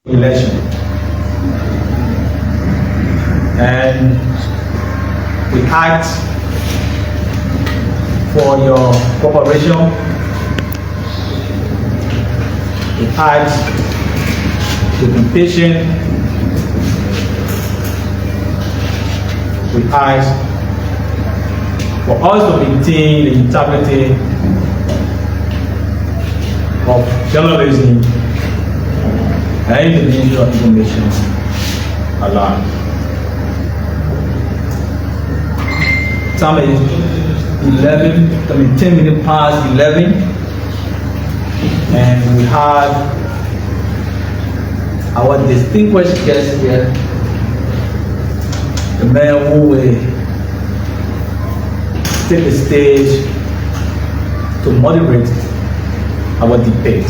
election. And we ask for your cooperation. We ask to be patient. We ask for us to maintain the integrity of journalism and the Ministry of Information alive. Time is 10 minutes past 11, and we have our distinguished guest here, the man who will take the stage to moderate our debate.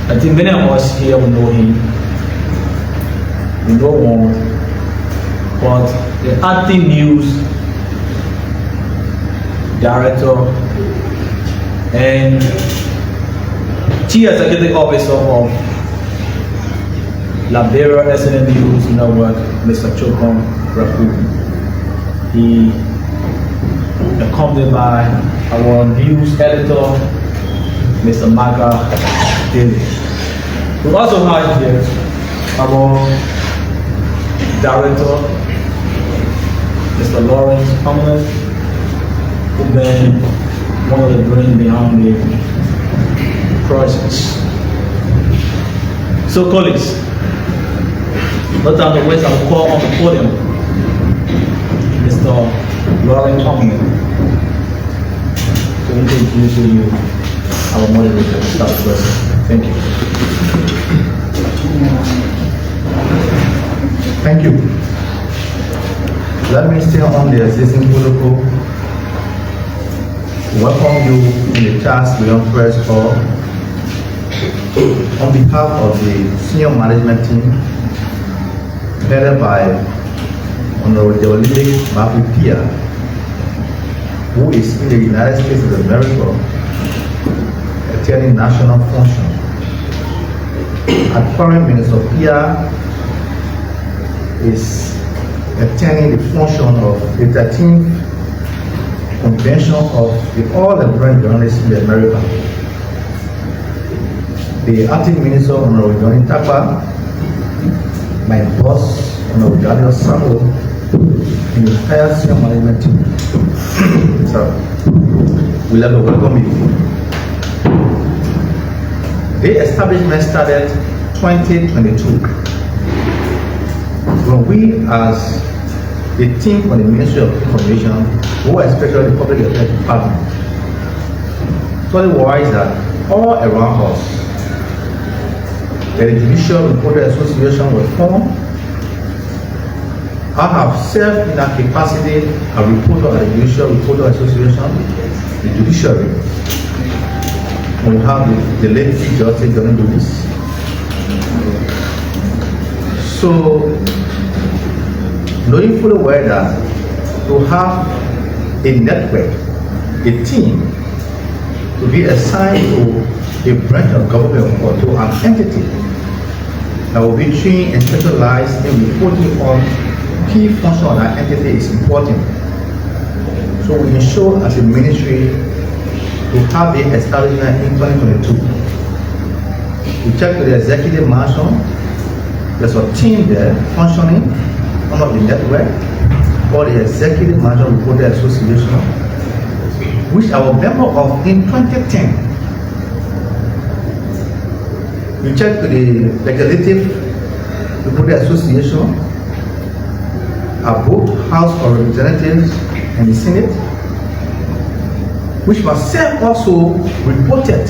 I think many of us here will know him. We know one, but the acting news director and chief executive officer of Liberia SNN News Network, Mr. Rapu. He accompanied by our news editor, Mr. MICAT. We also have here our director, Mr. Lawrence Prominent, who been one of the brains behind the projects. So colleagues, not time to waste, I'll call on the podium Mr. Lawrence Prominent to introduce you our moderator, Mr. President. Thank you. Thank you. Let me stay on the existing protocol. Welcome you in the Charles Beyond Press Hall. On behalf of the senior management team, headed by Honorable Pia, who is in the United States of America, attending national function. At current Minister Pia is attending the function of the 13th convention of the all the brand journalists in America. The acting minister, Honorable Johnny Tapa, my boss, Honorable Daniel Samuel, and the entire senior management team. So, we'd like to welcome you. The establishment started 2022. When we, as the team on the Ministry of Information, who especially the Public Affairs Department, told the wise that all around us, the Judicial Reporter Association was formed. I have served in that capacity a reporter at the Judicial Reporter Association, the judiciary. We have the late Chief Justice Johnny Lewis. So, knowing fully well that to have a network, a team, to be assigned to a branch of government or to an entity that will be trained and specialized in reporting on key functions of that entity is important. So we ensure as a ministry to have the establishment in 2022. We check with the executive marshal. There's a team there functioning under the network or the Executive Marshal Reporter Association, which I was a member of in 2010. We checked with the Legislative Reporter Association, both House of Representatives and the Senate, which myself also reported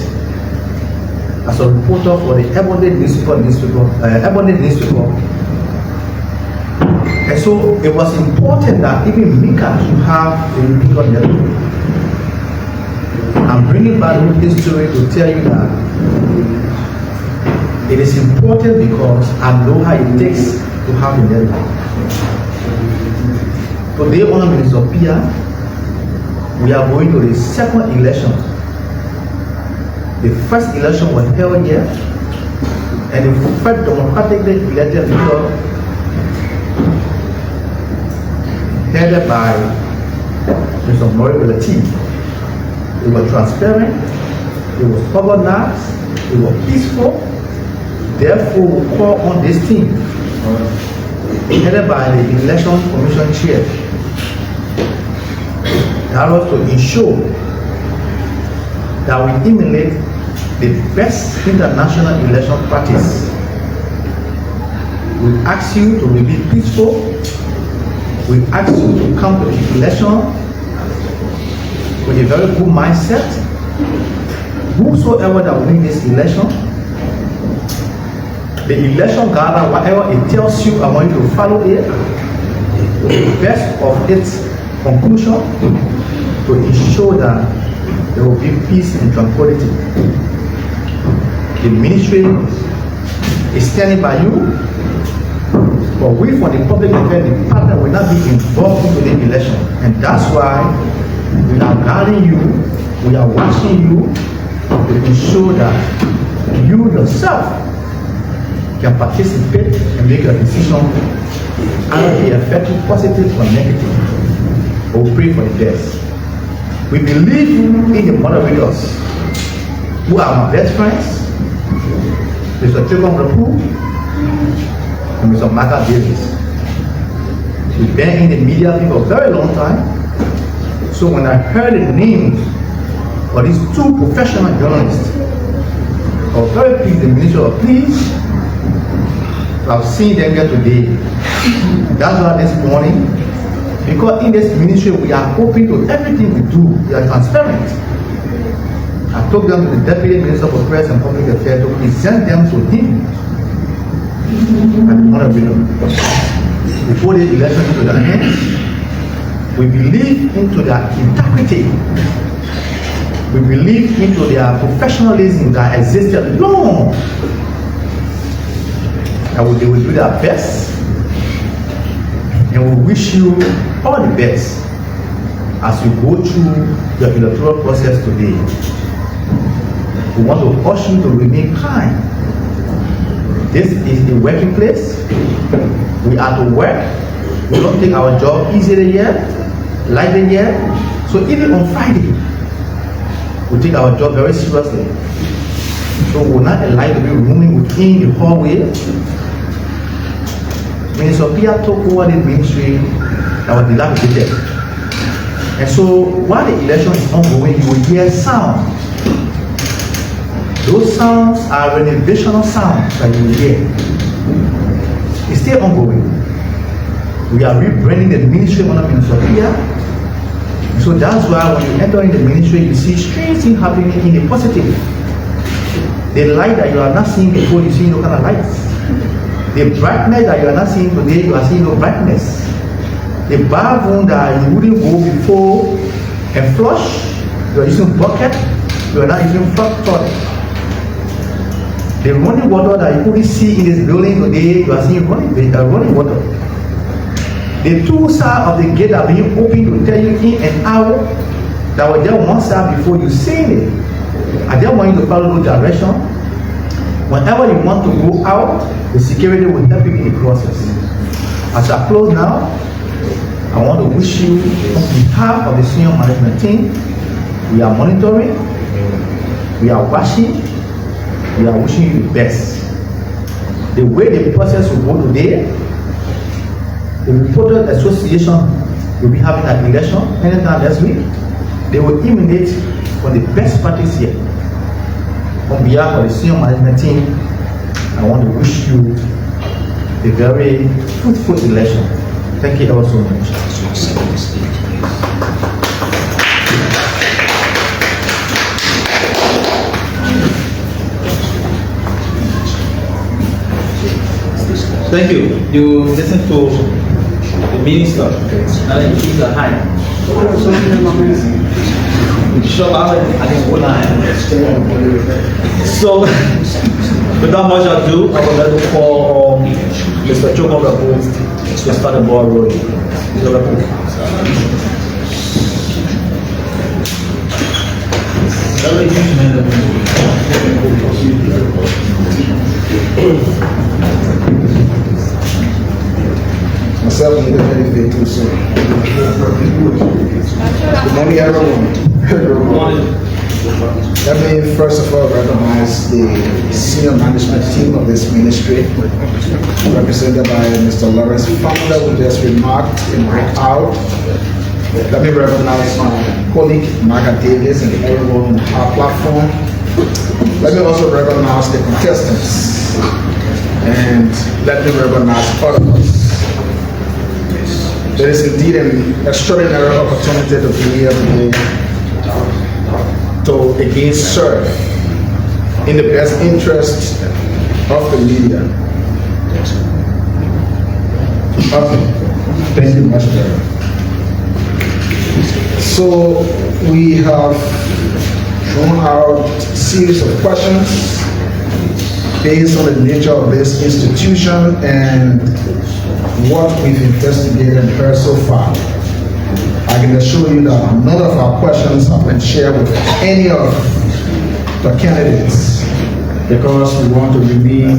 as a reporter for the Ebony newspaper. And so it was important that even MICAT should have a reporter network. I'm bringing back this story to tell you that it is important because I know how it takes to have a network. Today, Honorable Minister Pia, we are going to the second election. The first election was held here, and the first democratically elected leader headed by Mr. MIRNET. It was transparent, it was organized, it was peaceful. Therefore, we call on this team, headed by the Election Commission Chair, that was to ensure that we emulate the best international election practice. We ask you to remain peaceful. We ask you to come to the election with a very good mindset. Whosoever that will win this election, the election guideline, whatever it tells you, I want you to follow it to the best of its conclusion to ensure that there will be peace and tranquility. The ministry is standing by you, but we from the public affairs department will not be involved in the election, and that's why we are guiding you, we are watching you to ensure that you yourself can participate and make a decision, either be effective, positive or negative. We'll pray for the best. We believe in the moderators who are my best friends, Mr. TrueLiberia and Mr. MICAT. We've been in the media for a very long time. So when I heard the names of these two professional journalists, I was very pleased. The minister was pleased. I've seen them here today. That's why this morning, because in this ministry we are open to everything we do. We are transparent. I took them to the Deputy Minister for Press and Public Affairs to present them to him at the honorable before the election into their hands. We believe into their integrity. We believe into their professionalism that existed long. And they will do their best. And we wish you all the best as you go through the electoral process today. We want to urge you to remain kind. This is a working place. We are to work. We don't take our job easily here, lightly here. So even on Friday, we take our job very seriously. So we will not allow you to be roaming within the hallway. Minister Pia took over the ministry that was dilapidated. And so while the election is ongoing, you will hear sound. Those sounds are renovational sounds that you will hear. It's still ongoing. We are rebranding the ministry under Minister Pia. So that's why when you enter in the ministry, you see strange things happening in the positive. The light that you are not seeing before, you see no kind of lights. The brightness that you are not seeing today, you are seeing no brightness. The bathroom that you wouldn't go before and flush, you are using bucket, you are not using flush toilet. The running water that you couldn't see in this building today, you are seeing running water. The two sides of the gate are being opened to tell you in and out that was there one side before you seen it. I don't want you to follow the direction. Whenever you want to go out, the security will help you in the process. As I close now, I want to wish you, on behalf of the senior management team, we are monitoring, we are watching, we are wishing you the best. The way the process will go today, the Reporters Association will be having an election anytime next week. They will emanate for the best practice here. On behalf of the senior management team, I want to wish you a very fruitful election. Thank you ever so much. Thank you. You listen to the minister. Now you keep the hand. Show up at the whole line. So, without much ado, I would like to call Mr. TrueLiberia to start the ball rolling. Very huge man. Myself and the too soon. Good morning, everyone. Let me first of all recognize the senior management team of this ministry, represented by Mr. Lawrence Founder, who just remarked in breakout. Let me recognize my colleague, MICAT Davis, and everyone on our platform. Let me also recognize the contestants, and let me recognize all of us. It is indeed an extraordinary opportunity to be here today to again serve in the best interest of the media. Okay, thank you much, brother. So we have drawn out a series of questions based on the nature of this institution and what we've investigated and heard so far. I can assure you that none of our questions have been shared with any of the candidates because we want to remain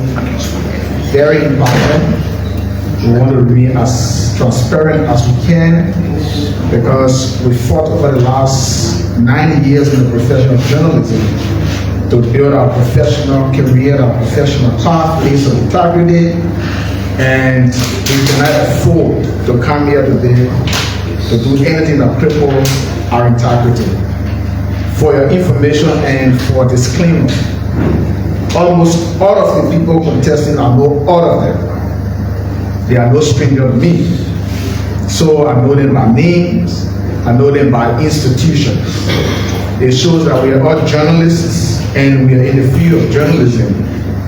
very impartial. We want to remain as transparent as we can because we fought over the last 9 years in the profession of journalism to build our professional career, our professional path based on integrity, and we cannot afford to come here today to do anything that cripples our integrity. For your information and for disclaimer, almost all of the people contesting, I know all of them. They are no stranger to me. So I know them by names, I know them by institutions. It shows that we are all journalists and we are in the field of journalism,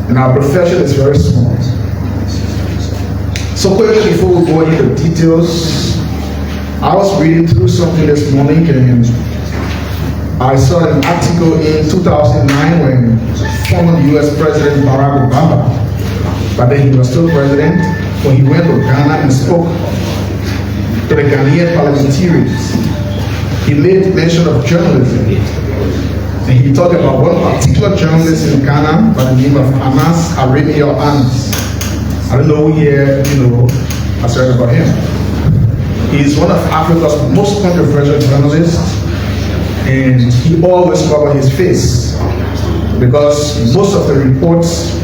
and our profession is very small. So quickly before we go into details, I was reading through something this morning and I saw an article in 2009 when former US President Barack Obama, but then he was still president, when he went to Ghana and spoke to the Ghanaian parliamentarians. He made mention of journalism. And he talked about one particular journalist in Ghana by the name of Anas Arabia Anas. I don't know who here, has heard about him. He's one of Africa's most controversial journalists, and he always covers his face because most of the reports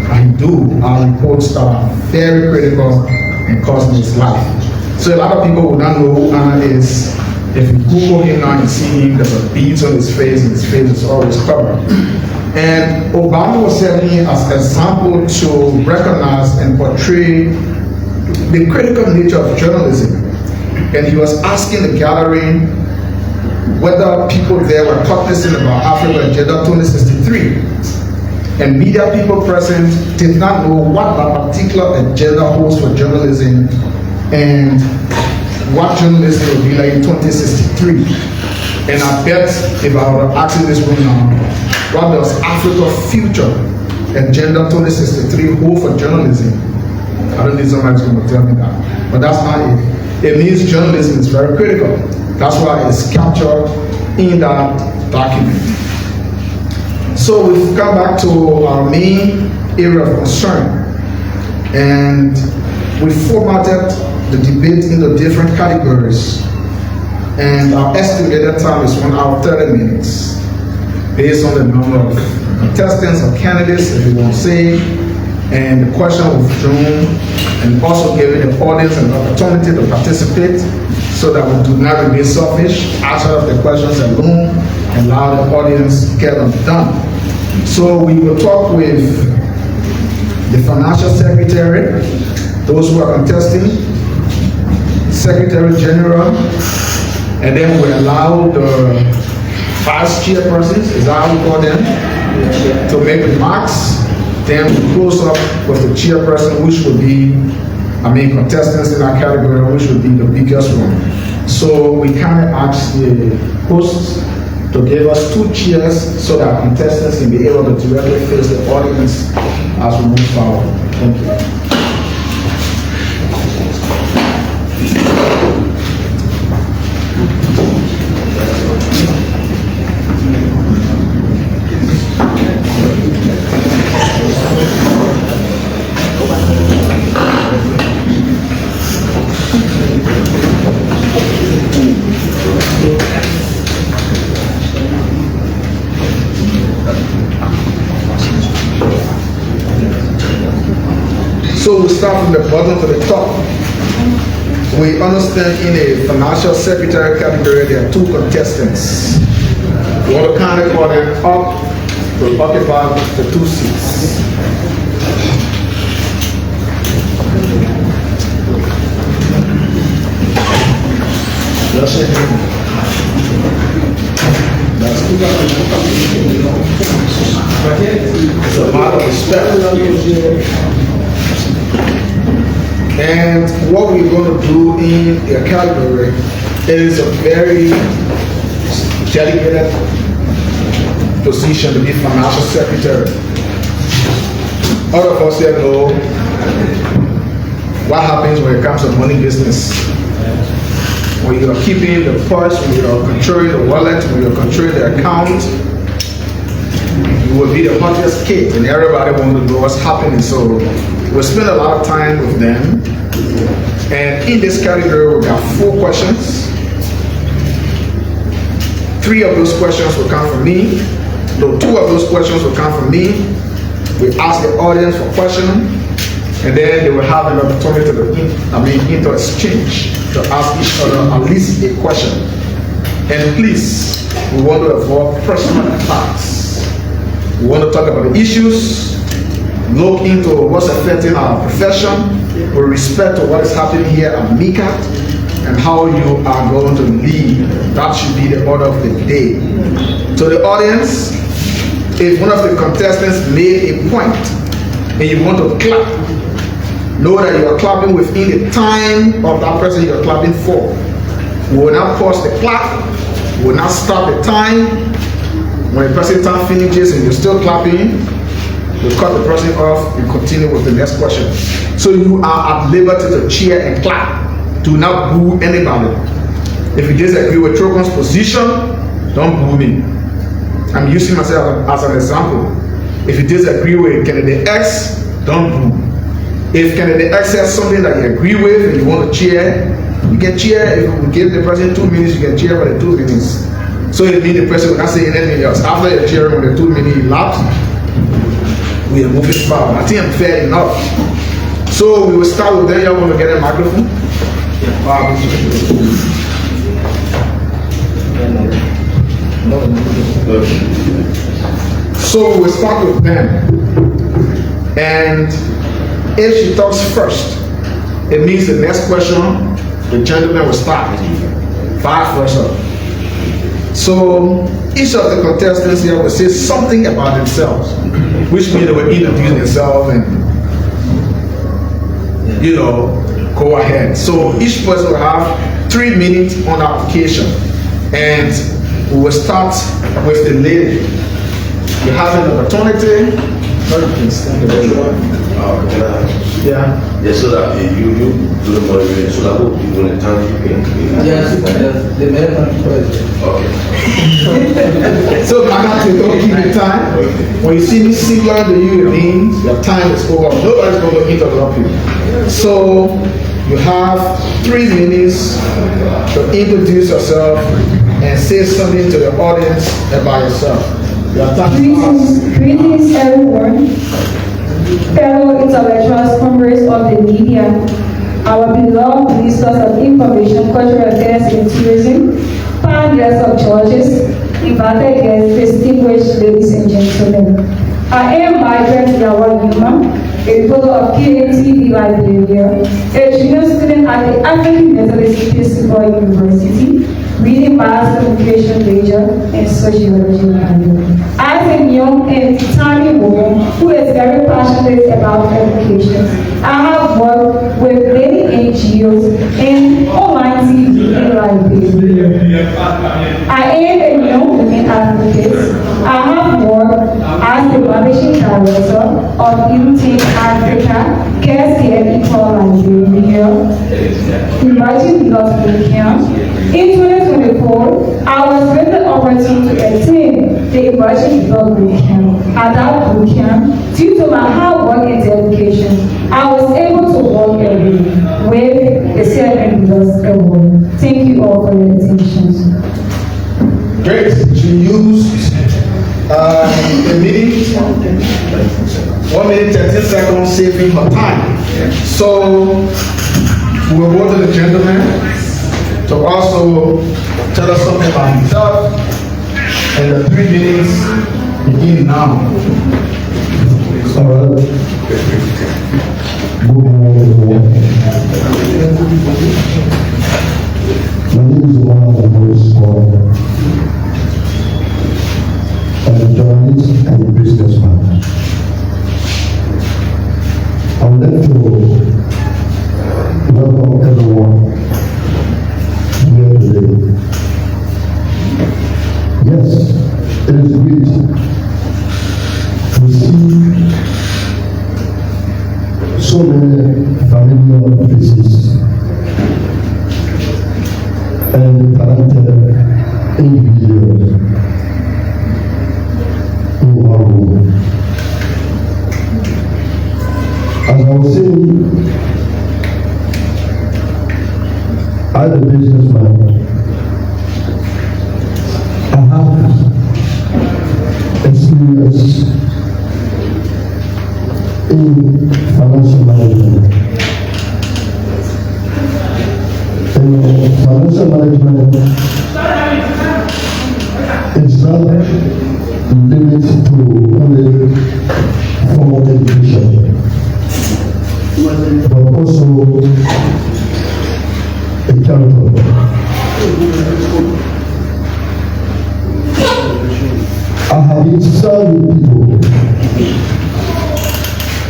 I do are reports that are very critical and costing his life. So a lot of people will not know who Anna is. If you Google him now and see him, there's a bead on his face, and his face is always covered. And Obama was serving as an example to recognize and portray the critical nature of journalism. And he was asking the gathering whether people there were cognizant about Africa Agenda 2063. And media people present did not know what that particular agenda holds for journalism and what journalism will be like in 2063. And I bet if I were to ask in this room now, what does Africa Future Agenda 2063 hold for journalism? I don't think somebody's going to tell me that. But that's not it. It means journalism is very critical. That's why it's captured in that document. So we've come back to our main area of concern. And we formatted the debate into different categories. And our estimated time is 1 hour 30 minutes, based on the number of contestants or candidates, if you want to say, and the question was drawn, and also giving the audience an opportunity to participate so that we do not remain selfish, answer of the questions alone, and allow the audience get them done. So we will talk with the financial secretary, those who are contesting, Secretary General, and then we allow the vice chairpersons, is that how we call them, to make remarks. Then we close up with the chairperson, which would be, contestants in our category, which would be the biggest one. So we kind of ask the hosts to give us 2 chairs so that contestants can be able to directly face the audience as we move forward. Thank you. So we start from the bottom to the top. We understand in a financial secretary category there are two contestants. We want to kind of call them up to occupy the 2 seats. It's a matter of respect. And what we're going to do in a category is a very delegated position to be financial secretary. All of us here know what happens when it comes to money business. When you are keeping the purse, when you are controlling the wallet, when you are controlling the account, you will be the hottest kid and everybody wants to know what's happening. So we'll spend a lot of time with them. And in this category, we got 4 questions. 3 of those questions will come from me. No, 2 of those questions will come from me. We ask the audience for questions, and then they will have an opportunity to inter-exchange, to ask each other at least a question. And please, we want to avoid personal attacks. We want to talk about the issues, look into what's affecting our profession with respect to what is happening here at MICAT and how you are going to lead. That should be the order of the day. To the audience, if one of the contestants made a point and you want to clap, know that you are clapping within the time of that person you are clapping for. We will not pause the clap, we will not stop the time. When the person time finishes and you're still clapping, we cut the person off and continue with the next question. So you are at liberty to cheer and clap. Do not boo anybody. If you disagree with Trocon's position, don't boo me. I'm using myself as an example. If you disagree with candidate X, don't boo. If candidate X says something that you agree with and you want to cheer, you can cheer. If we give the person 2 minutes, you can cheer for the 2 minutes. So it means the person will not say anything else. After you're cheering when the 2 minutes elapse, we are moving forward. I think I'm fair enough. So we will start with them. Y'all want to get a microphone? So we will start with them. And if she talks first, it means the next question, the gentleman will start. 5 first up. So each of the contestants here will say something about themselves, which means they will introduce themselves and, you know, go ahead. So each person will have 3 minutes on application. And we will start with the lady. You have an opportunity. Yeah. Yes, so that you do the moderation, so that will be when the time you can. Yes, the mayor. Okay. So I have to don't keep the time. When you see me similar to you, it means your time is over. Nobody's going to interrupt you. So you have 3 minutes to introduce yourself and say something to the audience about yourself. Your time is Greetings everyone, fellow intellectuals, members of the media, our beloved ministers of information, cultural affairs and tourism, founders of churches, invited guests, distinguished ladies and gentlemen. I am Margaret Yuma, a fellow of TrueLiberia, a junior student at the African Methodist Episcopal University, reading Master Communication major in Sociology and as a young and tiny woman who is very passionate about education, I have worked with many NGOs and online TV in Liberia. I am a young women advocate. I have worked as the managing director of Intake Africa, Care and Equal Liberia, Emerging North America. In 2024, I was given the opportunity to attend the Emerging Blog Bootcamp. At that bootcamp, due to my hard work and dedication, I was able to walk away with the Seven Leaders Award. Thank you all for your attention. great. She used a meeting, 1 minute 13 seconds, saving her time. So we'll go to the gentleman to also tell us something about himself, and the 3 minutes begin now. Good morning, everyone. My name is one of the most I'm a journalist and a businessman. I would like to welcome everyone here today. Yes, it is great to see so many familiar faces and talented individuals in our room. As I was saying, as a businessman, I have experience in financial management. And financial management is not limited to only formal education, but also a character. I have been serving people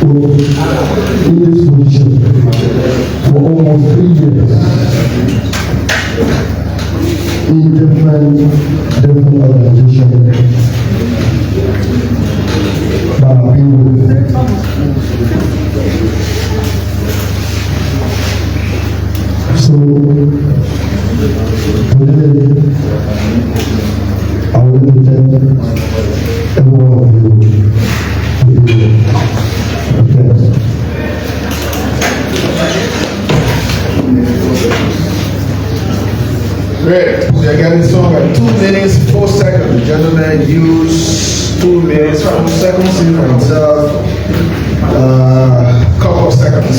in this position for almost 3 years in different organizations that I've been with. So today I would like to thank every one of you to be here. Great. We are getting song at 2 minutes 4 seconds. The gentleman use 2 minutes 4 seconds in for himself. Couple of seconds.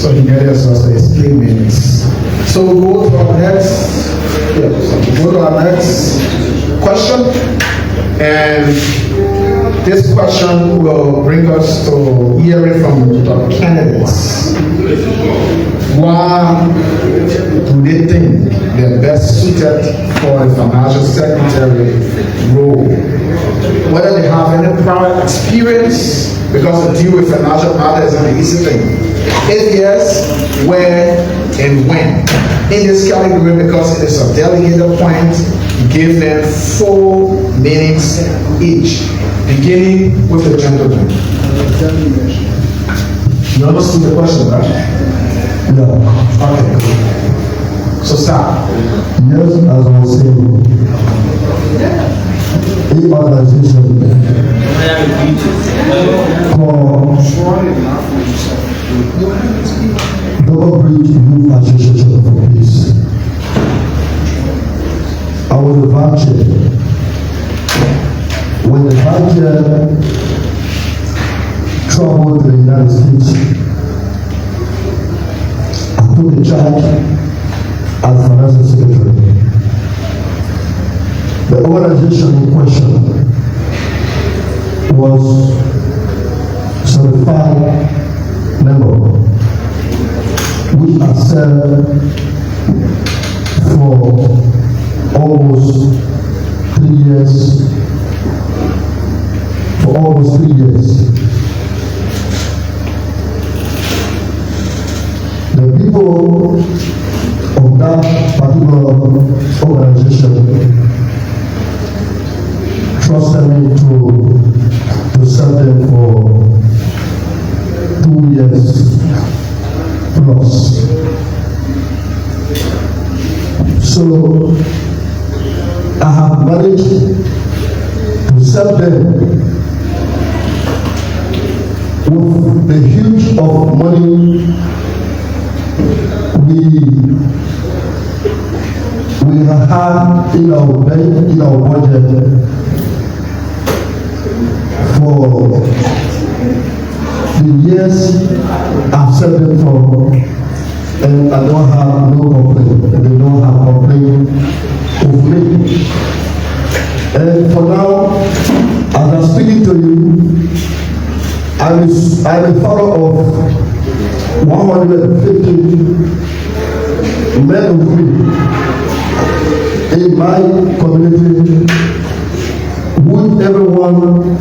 So he get us also it's 3 minutes. So we'll go to our next. Go to our next question, and this question will bring us to hearing from the candidates. Why do they think they're best suited for a financial secretary role? Whether they have any prior experience, because to deal with financial matters is an easy thing. If yes, where and when? In this category, because it is a delegated point, give them 4 minutes each, beginning with the gentleman. You understood the question, right? No. Okay. So start. Yes, as I was saying, in organization called Double Bridge Youth Association for Peace, I was a vice chair. When the vice chair traveled to the United States, I took the charge as financial secretary. The organization in question was 75 members, which I served for almost 3 years. For almost 3 years. The people of that particular organization trusted me to serve them for 2 years plus. So I have managed to serve them with the huge of money we have had in our budget for the years I've served for, and I don't have no complaint. They don't have complaint of me. And for now, as I'm speaking to you, I'm a fellow of 150 men and women in my community, would everyone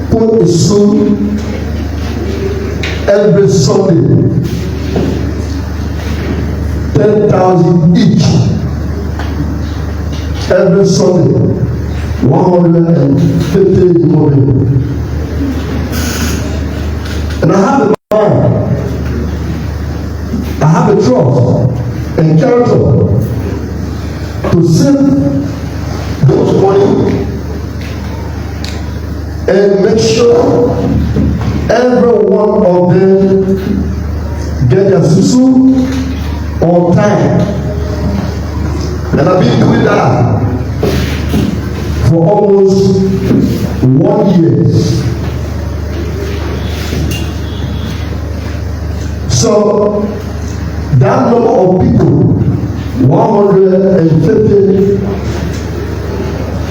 put a soul every Sunday, 10,000 each, every Sunday, 150 women. And I have a mind, I have a trust and character to send those money and make sure every one of them get their susu on time. And I've been doing that for almost 1 year. So that number of people, 150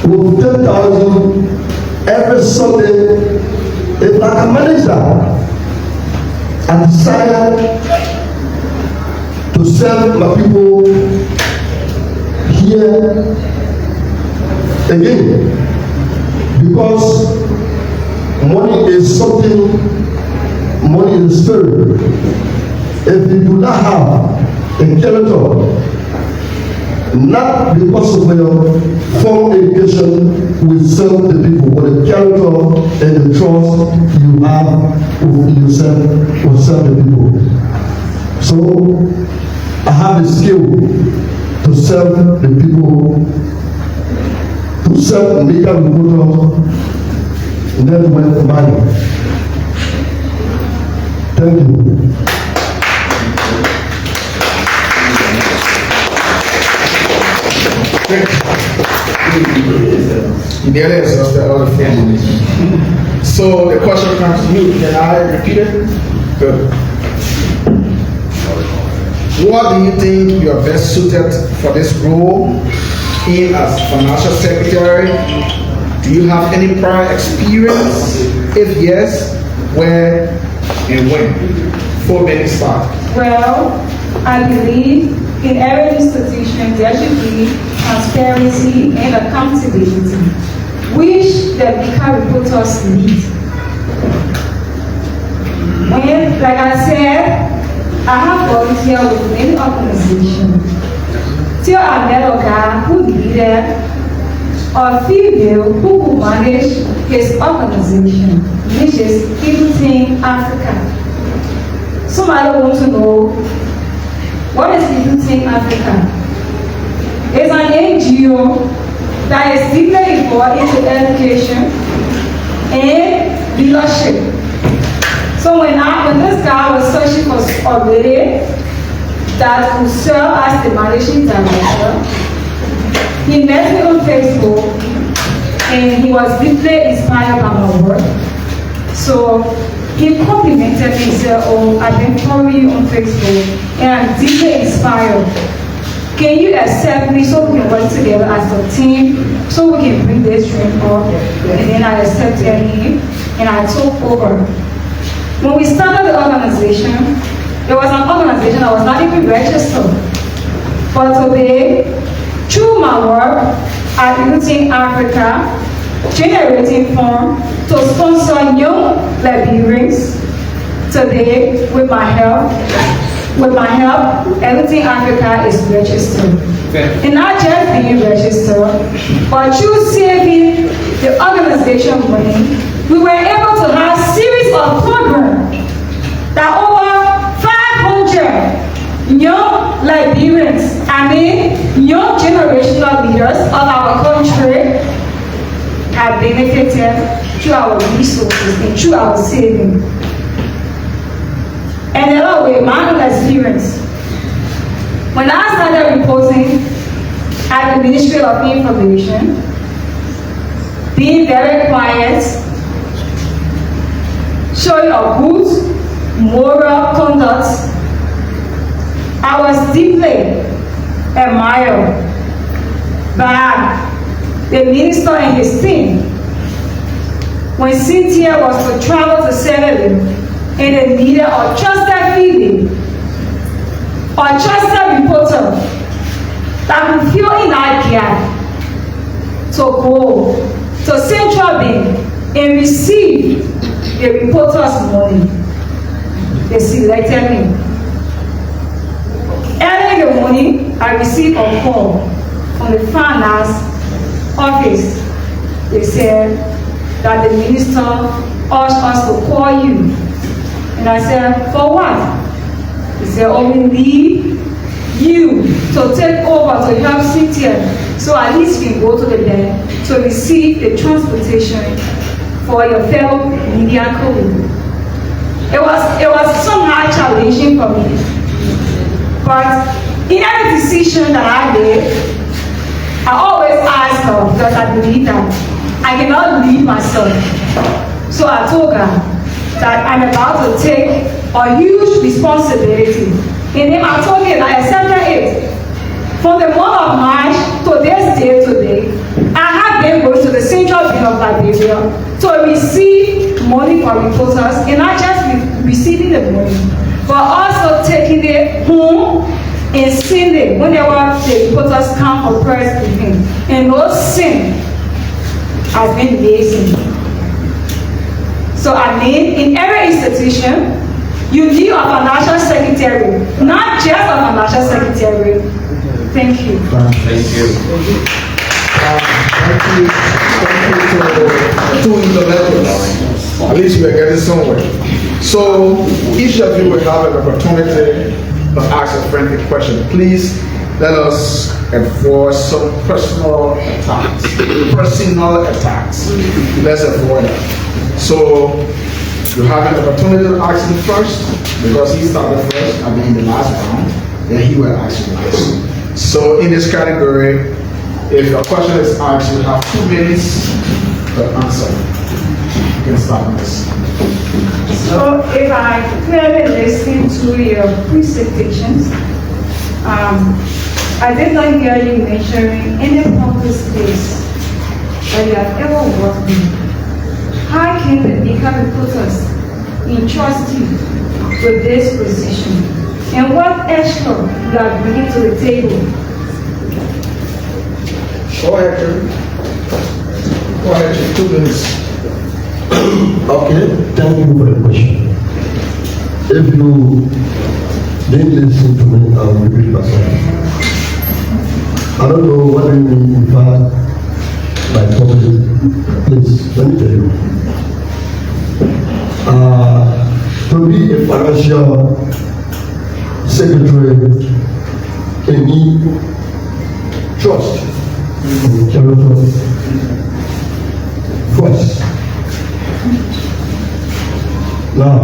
with 10,000 every Sunday, if I can manage that, I decided to serve my people here again, because money is something, money is spirit. If you do not have a character, not because of your formal education will serve the people, but the character and the trust you have with yourself will serve the people. So I have the skill to serve the people, to serve MICAT reporter network money. Thank you. You nearly exhausted all the families. So the question comes to you. Can I repeat it? Good. What do you think you are best suited for this role in as financial secretary? Do you have any prior experience? If yes, where and when? Before many start. Well, I believe in every institution there should be transparency and accountability, which the MICAT reporters need. When, like I said, I have volunteered with many organizations. Till I met a guy who needed a female who could manage his organization, which is Team Africa. Somebody wants to know, what is Team Africa? It's an NGO that is deeply involved into education and leadership. So when this guy was searching for a lady that could serve as the managing director, he met me on Facebook and he was deeply inspired by my work. So he complimented me and said, "Oh, I've been following you on Facebook and I'm deeply inspired. Can you accept me so we can work together as a team, so we can bring this dream up?" And then I accepted him and I took over. When we started the organization, it was an organization that was not even registered. But today, through my work at Team Africa, generating funds to sponsor young Liberians, today, with my help, Team Africa is registered. And not just being registered, but through saving the organization money, we were able to have a series of programs that over 500 young Liberians, young generational leaders of our country have benefited through our resources and through our savings. And a lot of my own experience. When I started reporting at the Ministry of Information, being very quiet, showing a good moral conduct. I was deeply admired by the minister and his team when Cynthia was to travel to Sierra Leone and they needed a trusted feeling, a trusted reporter that would fill in that gap to go to Central Bank and receive the reporter's money. They selected me. Early in the morning, I received a call from the finance office. They said that the minister asked us to call you. And I said, for what? He said, oh, we need you to take over to help Cynthia, so at least you can go to the bank to receive the transportation for your fellow media colleague. It was somehow challenging for me. But in every decision that I made, I always ask her, because I believe that I cannot leave myself. So I told her that I'm about to take a huge responsibility. And then I told her that I accepted it. From the month of March to this day today, I have been going to the Central Bank of Liberia to receive money for reporters, and not just receiving the money, but also taking it home and seeing it whenever the reporters come for press briefing. And no sin has been amazing. So I mean, in every institution, you need a financial secretary, not just a financial secretary. Thank you. Thank you. Thank you to two intellectuals. At least we are getting somewhere. So each of you will have an opportunity to ask a friendly question. Please let us enforce some personal attacks. Let's avoid that. So you have an opportunity to ask him first, because he started first, I mean the last round, then he will ask you last. So in this category, if your question is asked, you have 2 minutes to answer. You can start with this. So if I clearly listen to your presentations, I did not hear you mentioning any public space that you have ever worked in. How can the MICAT reporters entrust you with this position? And what extra you are bringing to the table? Go ahead, Jerry. Go ahead, Jerry. 2 minutes. Okay, thank you for the question. If you didn't listen to me, I'll repeat myself. I don't know what you mean by public. Please, let me tell you. To be a financial secretary, you need trust and character first. Now,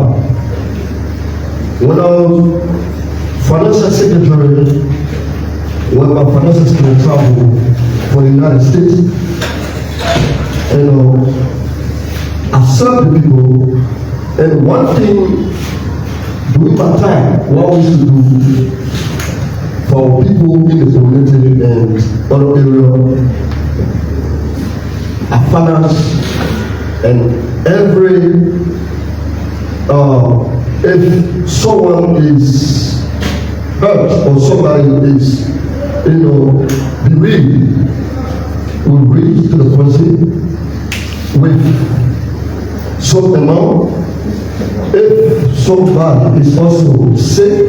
when I was financial secretary, when my financial secretary traveled for the United States, I served the people, and one thing during my time, what we used to do for people in the community and other areas, I finance, and if someone is hurt or somebody is, bereaved, we reach to the person with some amount. If somebody is also sick,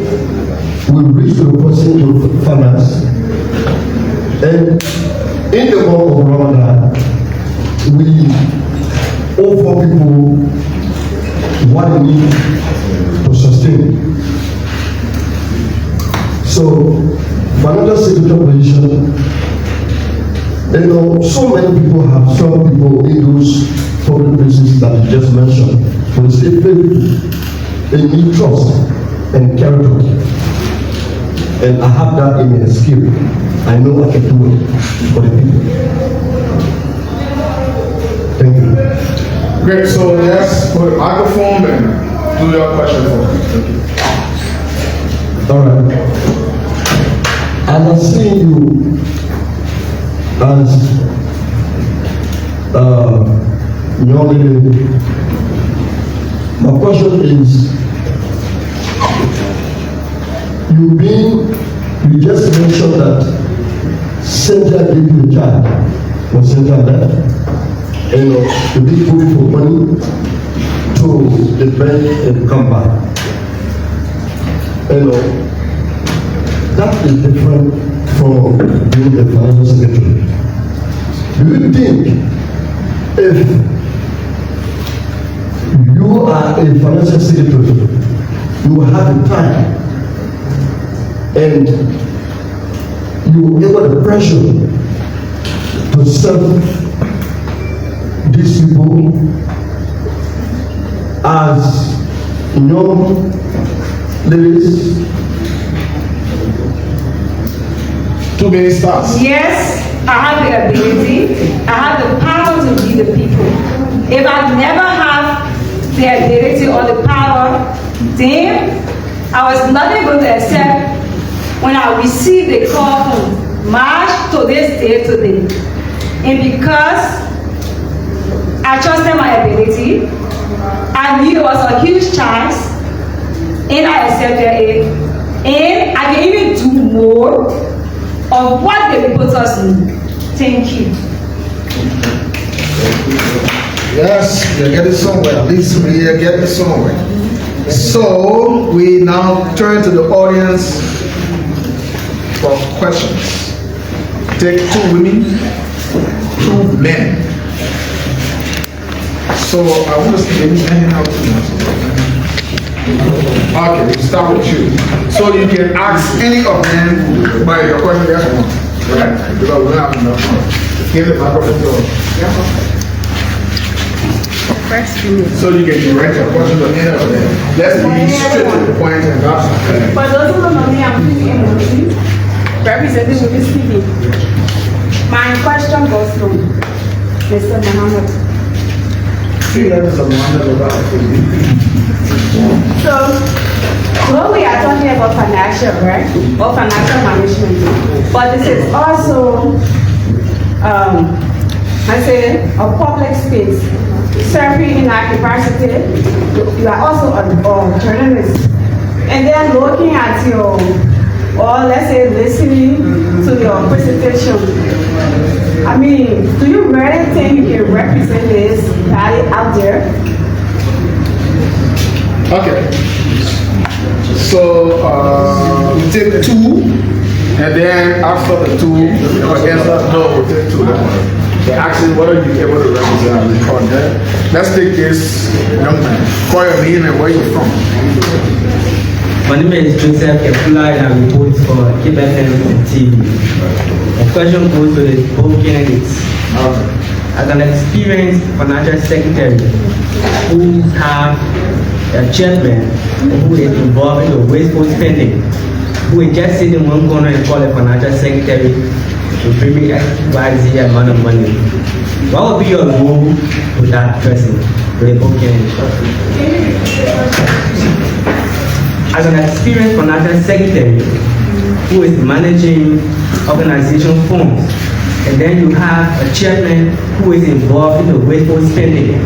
we reach to the person with finance. And in the month of Ramadan, we offer people what they need to sustain. So, financial secretary position, so many people have some people in those public places that you just mentioned. But it's they need trust and character. And I have that in my skill. I know I can do it for the people. Great, so let's put a microphone and do your question for me. All right. As I see you as young lady, my question is, you just mentioned that Cynthia gave you a child. Was Cynthia there? And you did put it for money to the bank and come back. That is different from being a financial secretary. Do you think if you are a financial secretary, you will have the time and you will give the pressure to serve these people as young ladies? Too many stars. Yes, I have the ability, I have the power to lead the people. If I never have the ability or the power, then I was not able to accept when I received a call from March to this day today. And because I trusted my ability, I knew it was a huge chance, and I accepted it. And I can even do more of what the people trust me. Thank you. Yes, you're getting somewhere. At least we are getting somewhere. So we now turn to the audience for questions. Take 2 women, 2 men. So I want to see any men out here. Okay, we start with you. So you can ask any of them by your question. Yes or no? Right? Because we don't have enough time. Give the microphone to so you can direct your question to any of them. Let's be straight to the point and that's For those who don't know me, I'm representing Movie TV. My question goes to Mr. Mohammed. So, when we are talking about financial, right, or financial management, but this is also, I say, a public space. Serving in our capacity, you are also a journalist. And then looking at your, or let's say listening to your presentation, I mean, do you really think you can represent this value out there? okay. So we take 2, and then after the 2, we'll take 2. They're asking whether you're able to represent and record that. Let's take this young man. Call your name and where you're from. My name is Joseph Kefula and I report for KBFM TV. The question goes to the both candidates. As an experienced financial secretary who have a chairman who is involved in the wasteful spending, who is just sitting in one corner and call a financial secretary to bring me XYZ amount of money. What would be your role with that person, with the both candidates? As an experienced financial secretary who is managing organization funds, and then you have a chairman who is involved in the wasteful spending,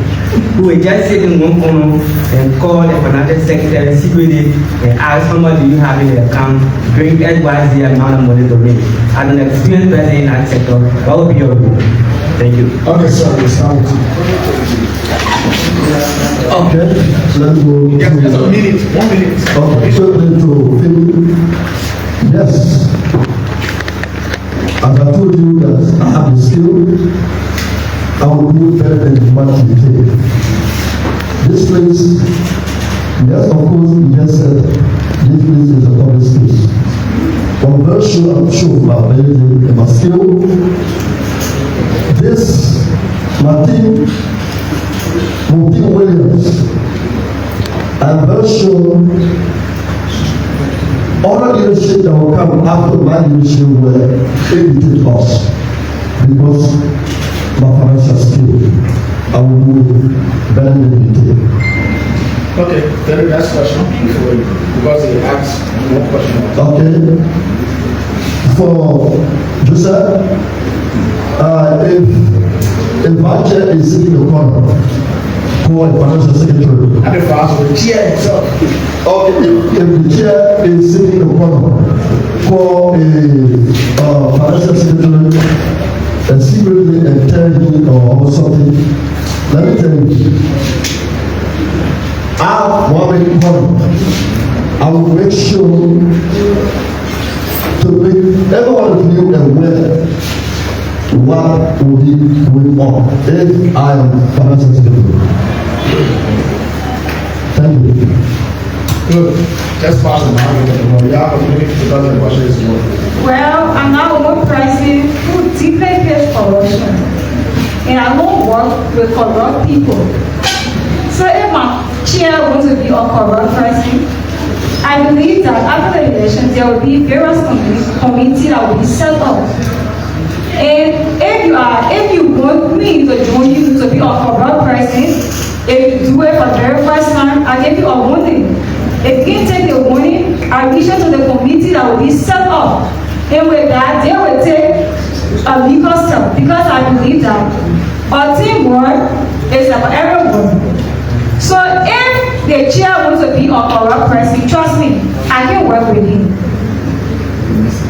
who will just sit in one corner and call the financial secretary secretly and ask how much do you have in the account, bring XYZ amount of money to me. As an experienced person in that sector, what would be your role? Thank you. Okay, sir, we start with you. Okay, let's go. Yes, just a minute, 1 minute. Okay, so then to Philip, yes. As I told you that I have the skill, I will do better than what you take. This place, yes, of course, you just said this place is a public space. I'm very sure, I'm sure about my skill. This, my team, Williams, I'm very sure all the leadership that will come after my leadership will imitate us because my financial skill. I will do it very in detail. Okay, then the next question before you, because he asked one question. Okay. For Joseph, if my chair is sitting in the corner, call the financial secretary. And the father will chair himself. Okay, if the chair is sitting in the corner, call a financial secretary and secretly and tell him or something. Let me tell you, I have one big problem. I will make sure to make everyone of you aware what will be going on if I am financial secretary. Thank you. Good. Just pass the mic. You have a minute because the question is more. Well, I'm now a work president who deeply hates corruption. And I won't work with corrupt people. So if my chair wants to be a corrupt person, I believe that after the election, there will be various committees that will be set up. And if you want me to join you to be a corrupt person, if you do it for the very first time, I give you a warning. If you can take the warning, I reach out to the committee that will be set up. And with that, they will take a legal step because I believe that our teamwork is for everyone. So if the chair wants to be a corrupt person, trust me, I can work with him.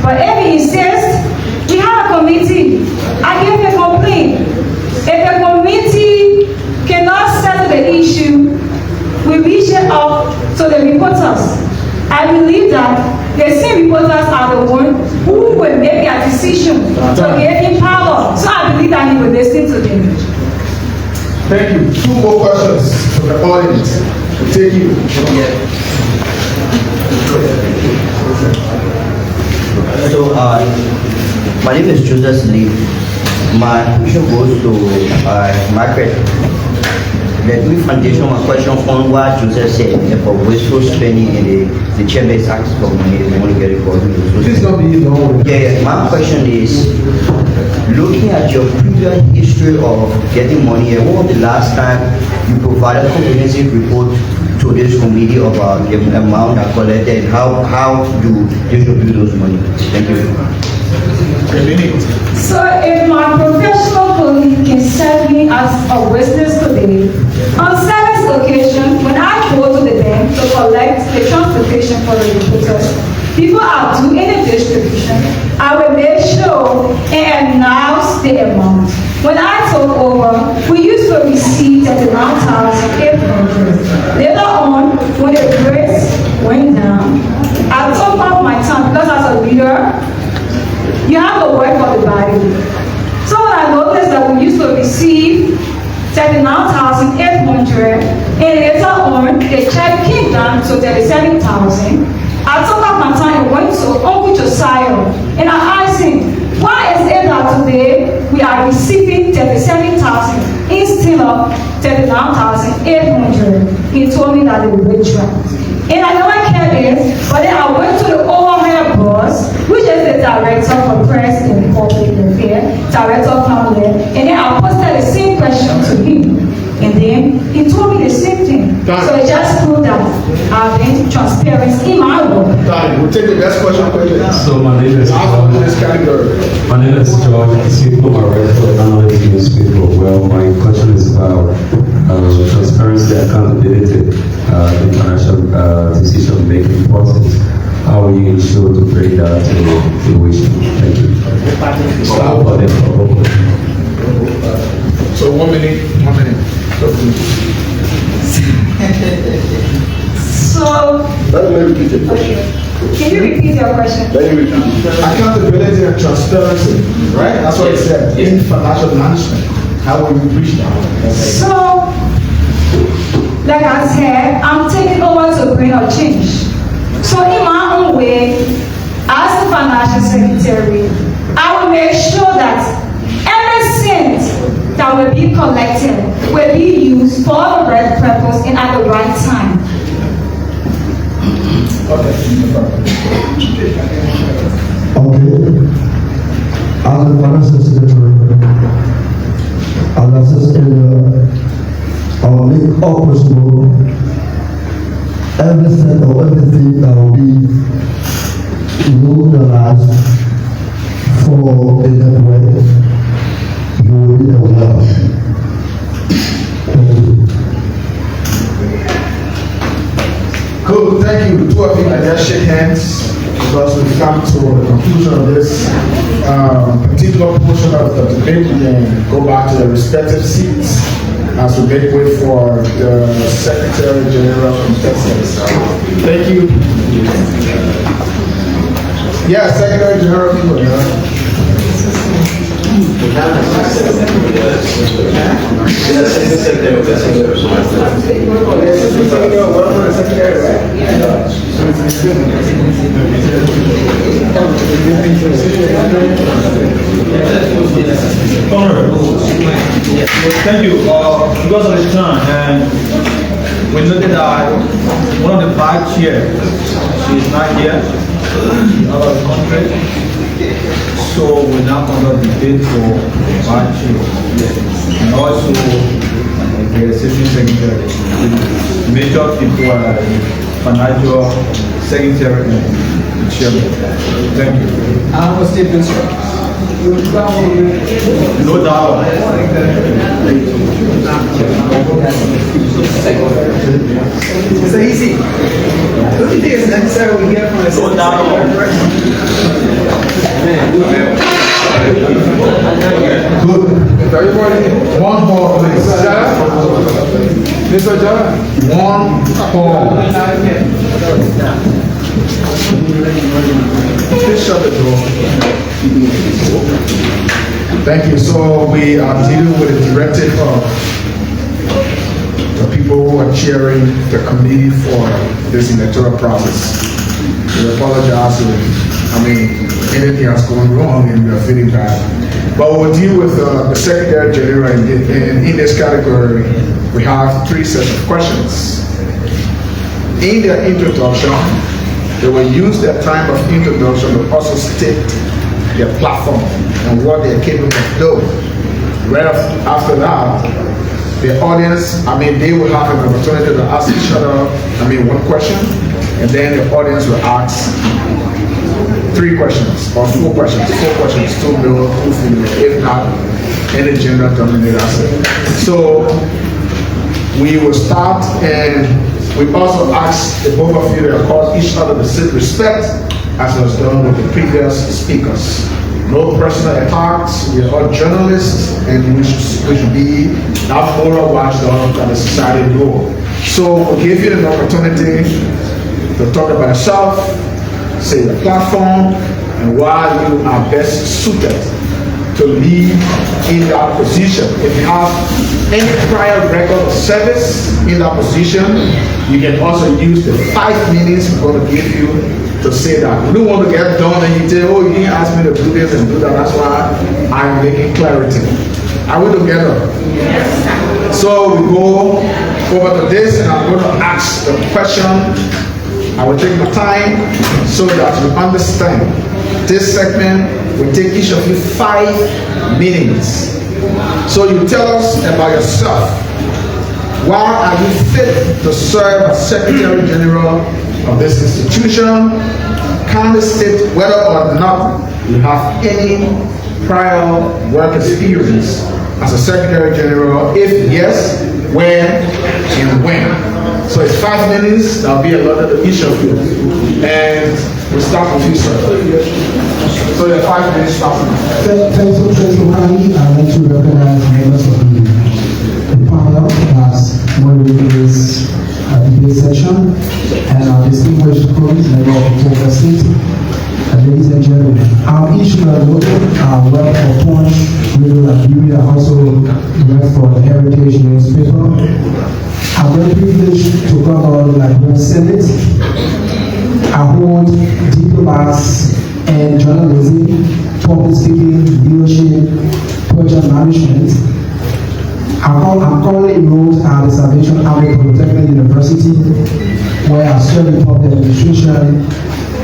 But if he insists, we have a committee. I give a complaint. If the committee cannot settle the issue, we reach it out to the reporters. I believe that the same reporters are the ones who will make their decision to give him power. So I believe that he will listen to them. Thank you. Two more questions from the audience. We'll take you. So, my name is Joseph Lee. My question goes to MICAT. The Lee Foundation, my question on what Joseph said about wasteful spending and the chairman's asked for money, they want to get it for Please don't be long. Yeah, my question is, looking at your previous history of getting money, when was the last time you provided a comprehensive report to this committee about the amount that collected and how you distribute those money? Thank you. So if my professional colleague can serve me as a witness today, on several occasions, when I go to the bank to collect the transportation for the reporters, before I do any distribution, I will make sure and announce the amount. When I took over, we used to receive 39,800. Later on, when the rates went down, I took off my time because as a leader, you have to work for the body. So when I noticed that we used to receive 39,800, and later on, the check came down to 37,000. I took out my time and went to Uncle Josiah, and I asked him, why is it that today we are receiving 37,000 instead of 39,800? He told me that they would withdraw. And I never cared it, but then I went to the overhead boss, which is the director for press and public affairs, director of family, and then I posted the same question to him. And then he told me the same thing. So it just proved that I've been transparent in my work. We'll take the next question quickly. So my name is George. My name is George. I speak for my right for analyst newspaper. Well, my question is about transparency, accountability, the financial decision-making process. How will you ensure to bring that to fruition? Thank you. So 1 minute. So, Let me repeat it. okay. Can you repeat your question? Let me repeat it. Accountability and transparency, right? That's what it said. In financial management. How will you reach that? So, like I said, I'm taking over to bring a change. So in my own way, as the financial secretary, I will make sure that every cent that will be collected will be used for the right purpose and at the right time. Okay. As the financial secretary, as I said earlier, make all possible everything or everything that will be utilized for the network. You will be the winner. Thank you. Cool, thank you. Two of you can just shake hands because we've come to the conclusion of this particular portion of the debate. We can go back to the respective seats as we make way for the Secretary General contestants. Thank you. Yeah, Secretary General people. Thank you. Because of the time, and we noted that one of the vice chair, she is not here, out of the country. So we now conduct debate for vice chair, and also the assistant secretary. The major people are financial secretary and chairman. Thank you. I'm a state minister. No doubt. It's easy. Don't you think it's necessary we get from the No doubt. Good. One more, please. Mr. John. One more. Please shut the door. Thank you. So we are dealing with a directive of the people who are chairing the committee for this electoral process. We apologize if, anything else going wrong and we are feeling bad. But we'll deal with the Secretary General in this category. We have 3 sets of questions. In their introduction, they will use their time of introduction to also state their platform and what they are capable of doing. Right after that, the audience, they will have an opportunity to ask each other, one question, and then the audience will ask 3 questions or 4 questions, 2 male, 2 female, if not any gender dominated answer. So we will start, and we also ask the both of you to accord each other the same respect as was done with the previous speakers. No personal attacks. We are all journalists, and we should be that moral watchdog that the society knows. So we'll give you an opportunity to talk about yourself, say the platform, and why you are best suited to lead in that position. If you have any prior record of service in that position, you can also use the 5 minutes we're going to give you to say that. We don't want to get done and you say, oh, you didn't ask me to do this and do that. That's why I'm making clarity. Are we together? Yes. So we go over to this, and I'm going to ask the question. I will take my time so that you understand. This segment will take each of you 5 minutes. So you tell us about yourself. Why are you fit to serve as Secretary General of this institution? Kindly state whether or not you have any prior work experience as a Secretary General. If yes, where and when. So it's 5 minutes. That'll be allotted to each of you. And we'll start with you, sir. So the 5 minutes starts now. Thanks for kindly. I'd like to recognize members of the panel as moderating this debate section, and our distinguished colleagues, member of the October State. Ladies and gentlemen, each work for Punch, TrueLiberia, also work for the Heritage newspaper. I'm very privileged to come on the Liberian Senate. I hold diplomas and journalism, public speaking, leadership, project management. I'm currently enrolled at the Salvation Army Polytechnic University, where I study public administration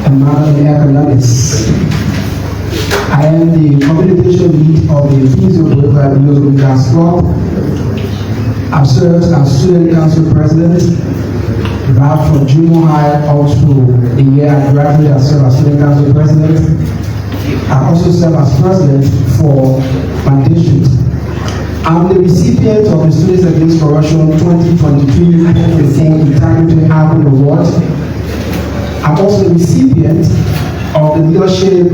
and management economics. I am the communication lead of the Physio Gas Club. I've served as student council president, right from junior high up to the year I graduated. I served as student council president. I also served as president for my district. I'm the recipient of the Students Against Corruption 2023 Integrity Haven Award. I'm also the recipient of the Leadership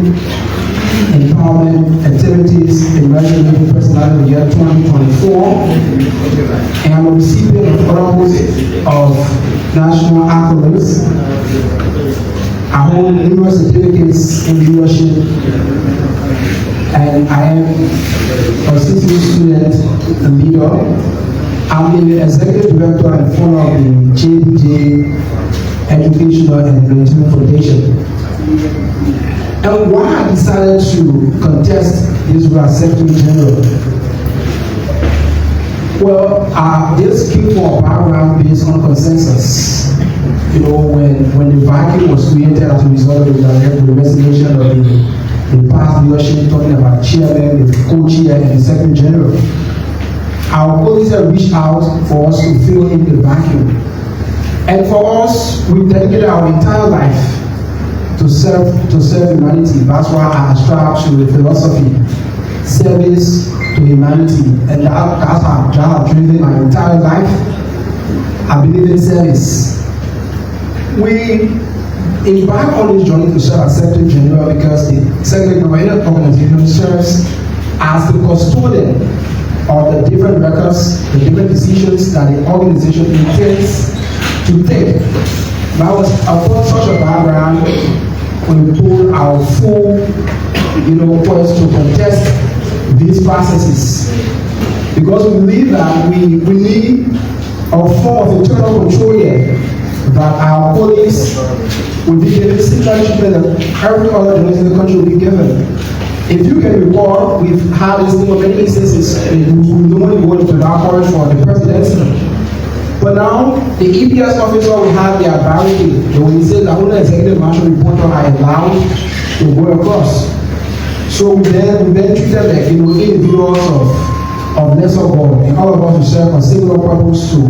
Empowerment Activities Emerging Living Personality of the Year 2024. And I'm a recipient of honorables of national accolades. I hold numerous certificates in leadership, and I am a CCU student and leader. I'm the executive director and founder of the JDJ Educational and Entertainment Foundation. And why I decided to contest this role as Secretary General? Well, this came from a background based on consensus. You know, when the vacuum was created as a result of the resignation of the past leadership, talking about chairman, the co-chair, and the secretary general, our colleagues have reached out for us to fill in the vacuum. And for us, we dedicated our entire life to serve humanity. That's why I ascribe to the philosophy, service to humanity, and that's how I've driven my entire life. I believe in service. We embark on this journey to serve as Secretary General because the Secretary General organization serves as the custodian of the different records, the different decisions that the organization intends to take. That was upon such a background, we put our full, quest to contest these processes, because we believe that we need a form of internal control here, that our police will be given similar treatment that every other journalist in the country will be given. If you can recall, we've had this thing of many instances who normally go to that court for the presidency. But now, the EPS officer will have their barricade. They will say that only executive marshal reporter are allowed to go across. So we then treat them like individuals of lesser God, and all of us will serve a singular purpose to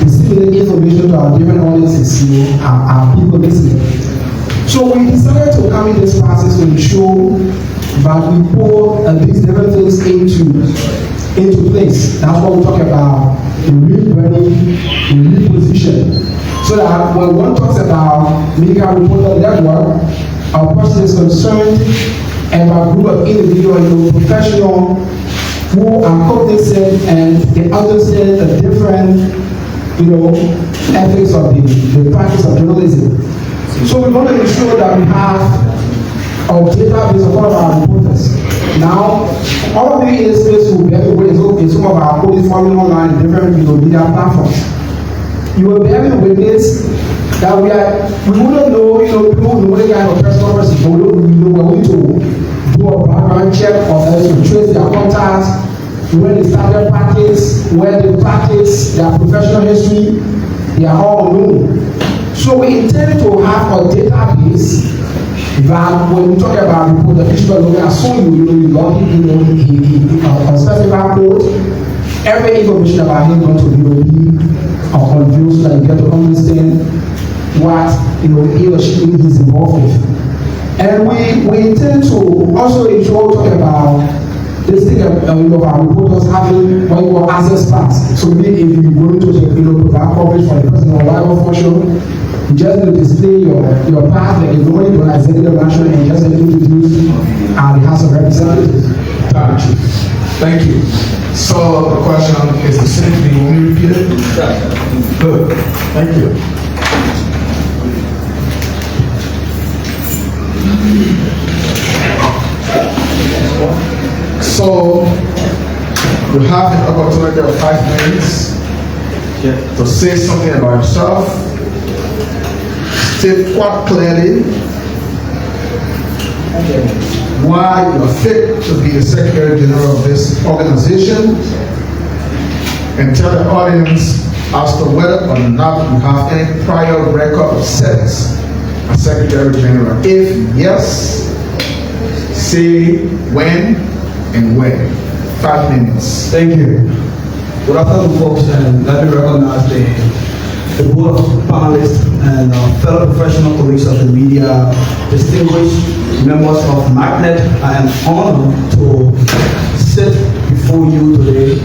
disseminate information to our different audiences, our people listening. So we decided to come in this process to ensure that we pour these different things into place. That's what we talk about, the rebranding, the reposition. So that when one talks about MICAT Reporter Network, our person is concerned about a group of individuals, professionals who are cognizant and they understand the different, ethics of the practice of journalism. So we want to ensure that we have a database of all of our reporters. Now, all of these space will be everywhere in some of our colleagues following online in different media platforms. You will be able to witness that we wouldn't know, people who know the kind of personal person, but we're going to do a background check or else to trace their contacts, where they started practice, where they practice, their professional history, they are all known. So we intend to have a database that when we talk about report the history of the so you log a specific code, every information about him going to be conveyed so that you get to understand what he or she is involved with. And we intend to also ensure talking about this thing of our reporters having what you call access pass. So maybe if you're going to provide coverage for the person or whatever function, you just need to display your path like you're going to an executive national and just introduce the House of Representatives. Thank you. So the question is the same. Do you want me to repeat it? Good. Thank you. So you have an opportunity of 5 minutes to say something about yourself. State quite clearly why you are fit to be the Secretary General of this organization, and tell the audience as to whether or not you have any prior record of service as Secretary General. If yes, say when and where. 5 minutes. Thank you. Good afternoon, folks, and let me recognize the board of panelists and fellow professional colleagues of the media, distinguished members of MICAT. I am honored to sit before you today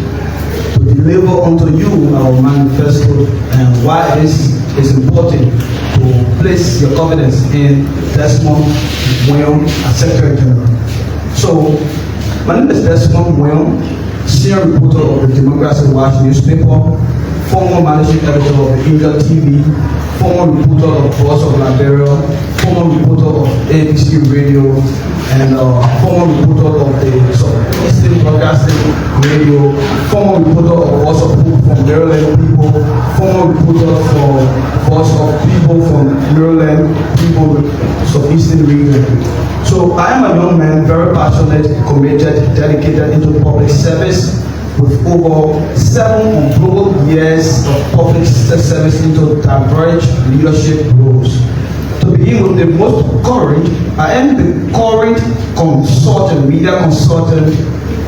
to deliver unto you our manifesto and why it is important to place your confidence in Desmond William as Secretary General. So, my name is Desmond William, senior reporter of the Democracy Watch newspaper, former managing editor of the India TV, former reporter of Voice of Liberia, former reporter of ABC Radio, and former reporter of the Eastern Broadcasting Radio, former reporter of Voice of Hope from Maryland People, former reporter for Voice of People from Maryland People of Eastern Region. So I am a young man, very passionate, committed, dedicated into public service, with over 7 unbroken years of public service into diverse leadership roles. To begin with the most current, I am the current consultant, media consultant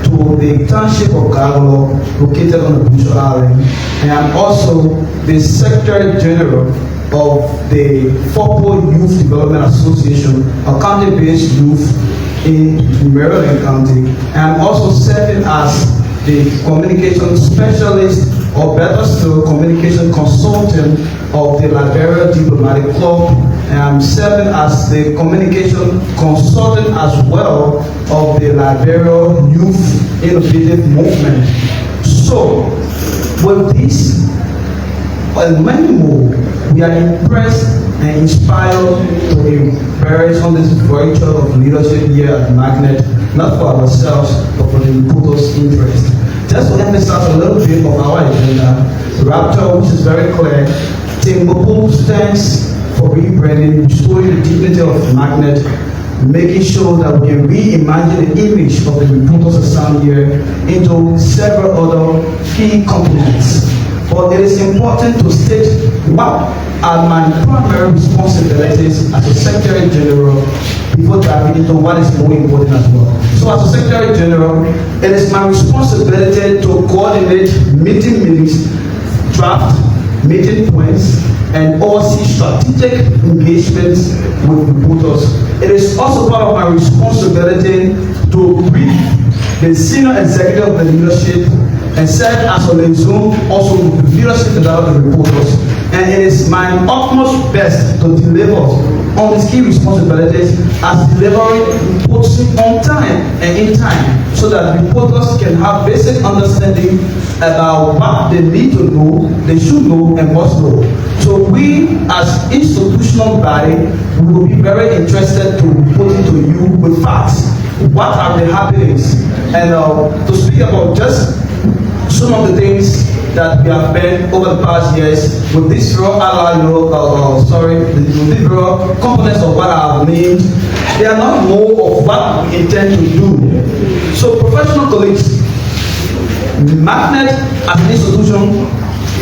to the township of Gagolo, located on the Bush Island, and I'm also the Secretary General of the Fopo Youth Development Association, a county-based youth in Maryland County, and I'm also serving as the communication specialist, or better still, communication consultant of the Liberia Diplomatic Club, and I'm serving as the communication consultant as well of the Liberia Youth Innovative Movement. So, with this and many more, we are impressed and inspired to embrace on this virtue of leadership here at MICAT, not for ourselves, but for the reporters' interest. Just to emphasize a little bit of our agenda, Raptor, which is very clear, Timbopo stands for rebranding, restoring the dignity of MICAT, making sure that we can reimagine the image of the reporters assigned here into several other key components. But it is important to state what are my primary responsibilities as a Secretary General before diving into what is more important as well. So as a Secretary General, it is my responsibility to coordinate meeting minutes, draft meeting points, and oversee strategic engagements with reporters. It is also part of my responsibility to brief the senior executive of the leadership and serve as a liaison also with the leadership and other reporters. And it is my utmost best to deliver on these key responsibilities as delivering reports on time and in time, so that reporters can have basic understanding about what they need to know, they should know, and must know. So we, as institutional body, we will be very interested to put it to you with facts. What are the happenings? And to speak about just some of the things that we have been over the past years with this raw with these raw components of what I have named, they are not more of what we intend to do. So, professional colleagues, MICAT as an institution,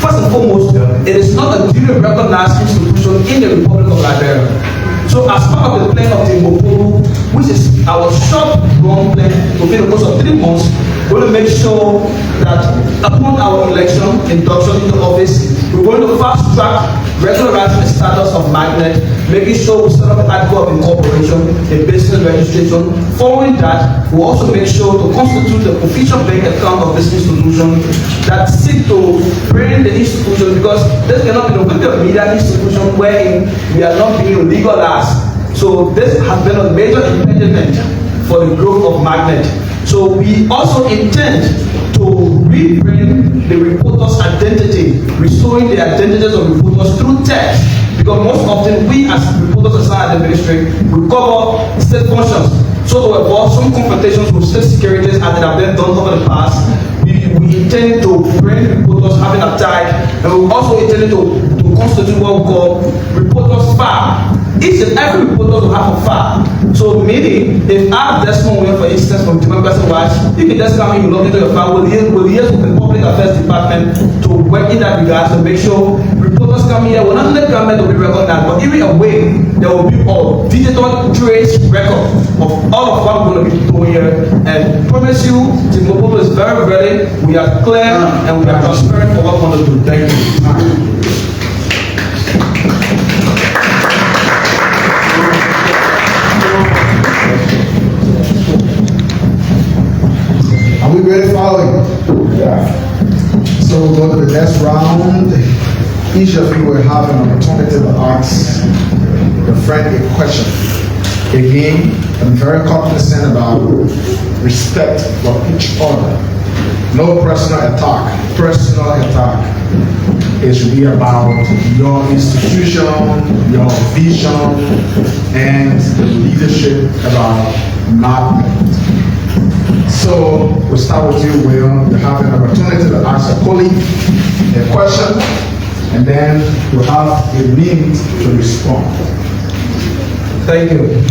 first and foremost, it is not a duly recognized institution in the Republic of Liberia. So as part of the plan of Timbopo, which is our short-run plan to be the course of 3 months, we're going to make sure that upon our election, induction into office, we're going to fast-track regularizing the status of MICAT, making sure we set up an article of incorporation, a business registration. Following that, we'll also make sure to constitute the official bank account of this institution that seek to bring the institution, because this cannot be the media institution wherein we are not being legalized. So this has been a major impediment for the growth of MICAT. So we also intend to rebring the reporter's identity, restoring the identities of reporters through text, because most often we as reporters assigned at the ministry, we cover state functions. So to avoid some confrontations with state securities as they have been done over the past, we intend to bring reporters having a tag, and we also intend to constitute what we call reporters file. Each and every reporter will have a file. So meaning, if I have Desmond William, for instance, from Democracy Watch, you can just come in, you log into your file, we'll liaise with the Public Affairs Department to work in that regard to make sure reporters come here will not let government will be recognized, but even away, there will be a digital trace record of all of what we're going to be doing here. And promise you, Team Mobutu is very ready. We are clear and we are transparent for what we're going to do. Thank you. Are we ready, following? Yeah. So we'll go to the next round. Each of you will have an opportunity to ask your friend a question. Again, I'm very cognizant about respect for each other. No personal attack. Personal attack. It should be about your institution, your vision, and the leadership about MICAT. So we'll start with you, Will. You have an opportunity to ask a colleague a question, and then you have a minute to respond. Thank you.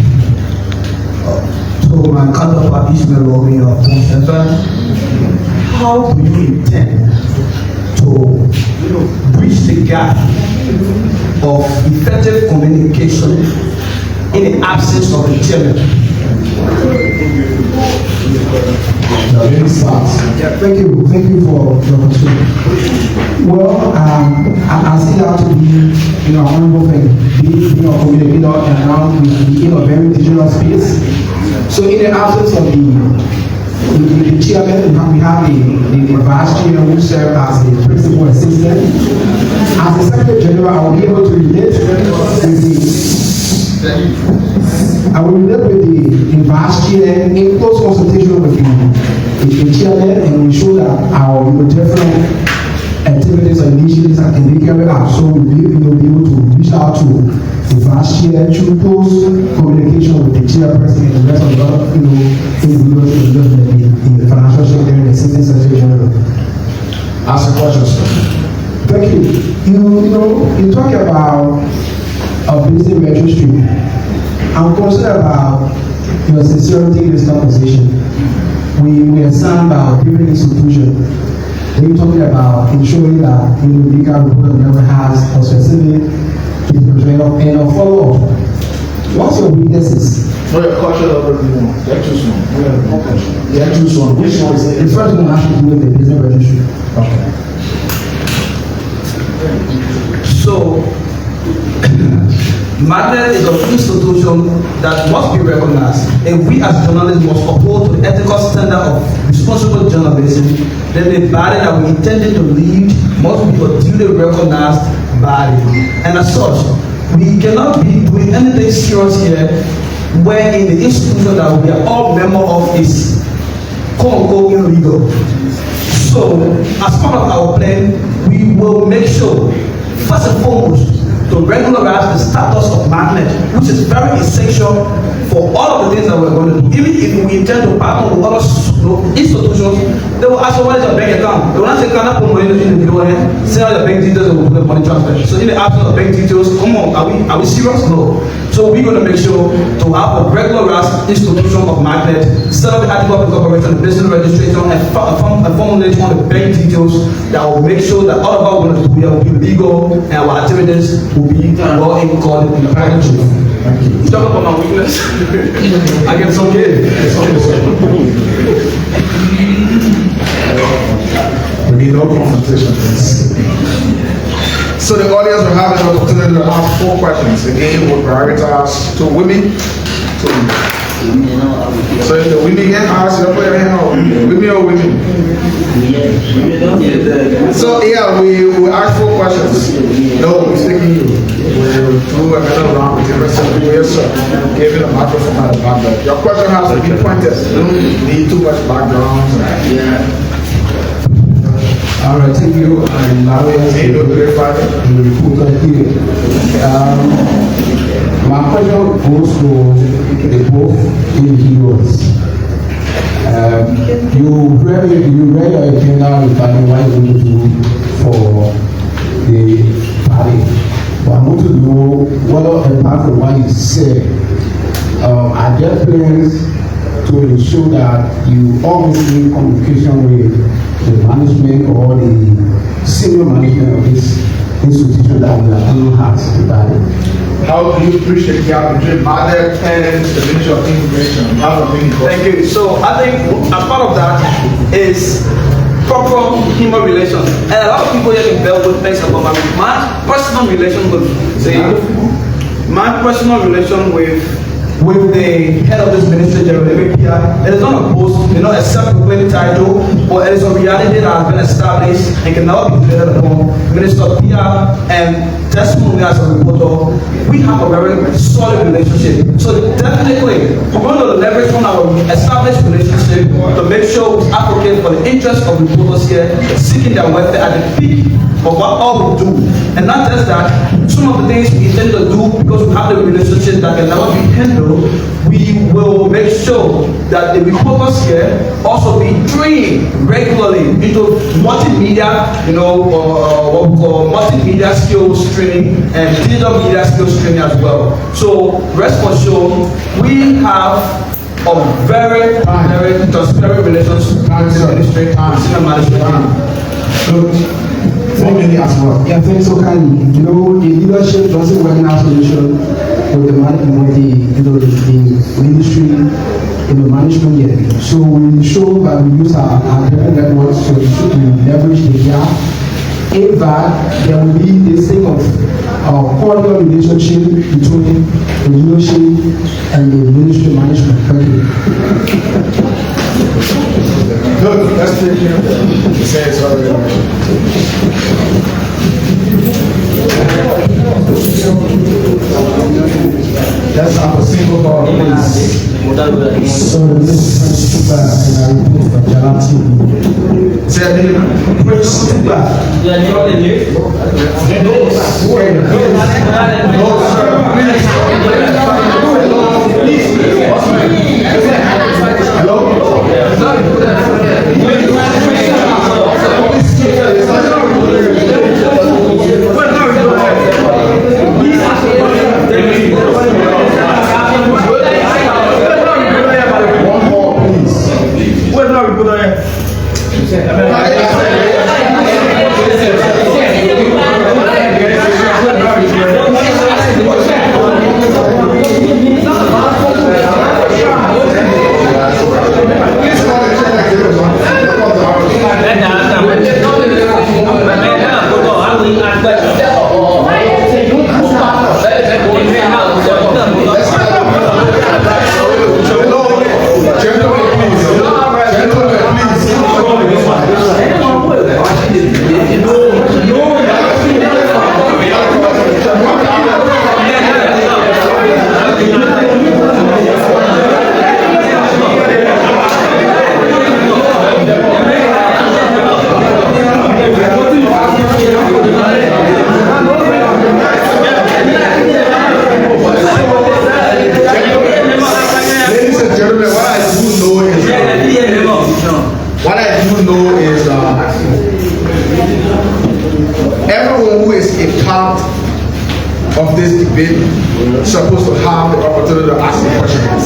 To my counterpart, Ismail Romy of Consensus, how do you intend to bridge the gap of effective communication in the absence of the chairman? Yeah, thank you for the opportunity. Well, I see that to be, a wonderful thing, being a communicator and now we in a very digital space. So in the absence of the chairman, we have the vice chair who serves as the principal assistant. As the secretary general, I will be able to relate with the vice chair in close consultation with the chairman, and we show that our different activities and initiatives that can be carried out. So we'll be able to reach out to the vice chair through close communication with the chairperson and the rest of the other individuals in the financial sector and the assistant secretary general. Ask a question, sir. Thank you. You talk about a business registry. I'm concerned about your sincerity in this conversation. We are signed by different institutions. Then you're talking about ensuring that legal report never has a specific and a follow-up. What's your weaknesses? No, your culture of everyone. They're too small. They're too small. Which one is it? The first one has to do with the business registry. Okay. So, MIRNET is an institution that must be recognized, and we as journalists must uphold the ethical standard of responsible journalism. Then the body that we intended to lead must be a duly recognized body. And as such, we cannot be doing anything serious here where in the institution that we are all members of is quote-unquote illegal. So, as part of our plan, we will make sure, first and foremost, to regularize the status of MIRNET, which is very essential for all of the things that we're going to do. Even if we intend to partner with other institutions, they will ask what is your bank account. They will not say, can I put money in the video here? Send out the bank details and we'll do the money transfer. So in the absence of bank details, come on, are we serious? No. So we're going to make sure to have a regularized institution of MIRNET, set up the article of incorporation, the business registration, and formulate on the bank details that will make sure that all of our going to will be legal and our activities will be well encoded in the package. You talk about my weakness. I get so good. We need no confrontation. So the audience will have an opportunity to ask 4 questions. Again, we'll prioritize 2 women. So if the women get asked, they'll put their hand on. Women or women? So yeah, we will ask 4 questions. No, we're sticking you. We'll do another round with the rest of the people. So give it a microphone at the back. Your question has to be pointed. You don't need too much background. Yeah. All right, thank you. I'm Larry. My question goes to the both individuals. You read your agenda regarding what you're going to do for the party. But I want to know whether apart from what you said, are there plans to ensure that you always in communication with the management or the senior management of this institution that we are doing has regarding. How do you bridge the gap between MIRNET and the Ministry of Immigration? Thank you. So I think as part of that is proper human relations. And a lot of people here can bear witness about my personal relation with the head of this ministry, TrueLiberia. It is not a post, a self-proclaimed title, but it is a reality that has been established and can now be declared upon. Minister PR and testimony as a reporter, we have a very solid relationship. So definitely, we're going to leverage on our established relationship to make sure we advocate for the interests of reporters here, seeking their welfare at the peak of what all we do. And not just that, some of the things we intend to do because we have the relationship that can never be handled, we will make sure that the reporters here also be trained regularly into multimedia, what we call multimedia skills training and digital media skills training as well. So rest assured, we have a very transparent relationship with the ministry and senior management. As well. Yeah, thanks so kindly. The leadership doesn't work in isolation with the industry, management yet. So we show that we use our different networks to leverage the gap. In that, there will be this thing of cordial relationship between the leadership and the ministry management. Thank you. Good, let's take him. Say it's already. Let's have a single call, please. So this is Prince report from Jala TV. Say it, Prince of this debate supposed to have the opportunity to ask questions.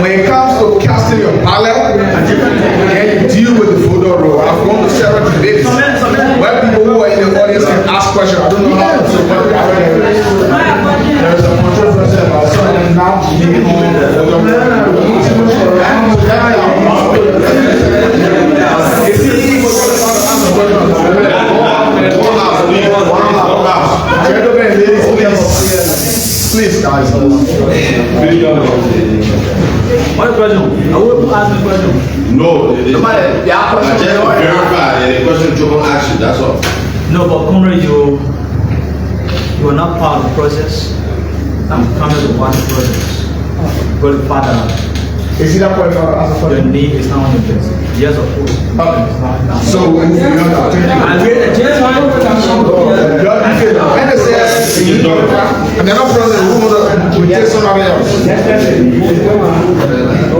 When it comes to casting your ballot and deal with the voter roll, I've gone to several debates where people who are in the audience can ask questions. I don't know how to there is a controversy about something now being on the please, guys. One question. I will ask the question. No, it is. I just verify the question you will ask you, that's all. No, but comrade, you are not part of the process. I'm coming to part of the process. But the father. Is it that point for us? The name is not on the list. Yes, of course. Okay. So, I'm going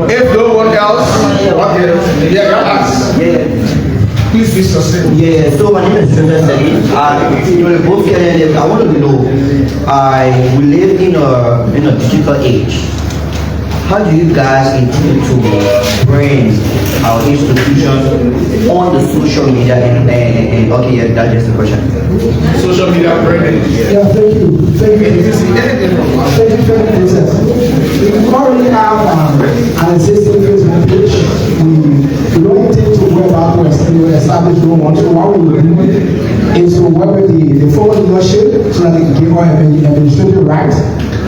if no one else, please be succinct. Yeah, so my name is Joseph Salim. Both here, I want to know, we live in a digital age. how do you guys intend to bring our institutions on the social media and okay, yeah, that's just the question. Social media branding. Yeah, thank you. Thank you. Thank you for the process. We currently have an existing Facebook page. We don't intend to go about to establish no one. So what we will do is to work with the former leadership so that they can give our administrative rights.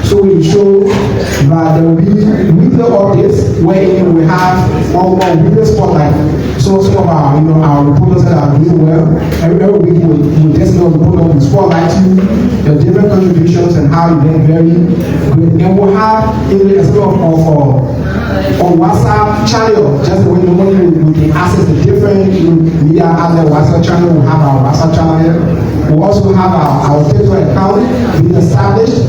So we show that there will be weekly updates where we have one weekly spotlight. So some of our our reporters that are doing well, every week we just report on spotlight you, your different contributions and how you've been very good. And we'll have even a sort of on WhatsApp channel, just the way normally we can access the different media outlets. WhatsApp channel, we have our WhatsApp channel here. We also have our Twitter account being established,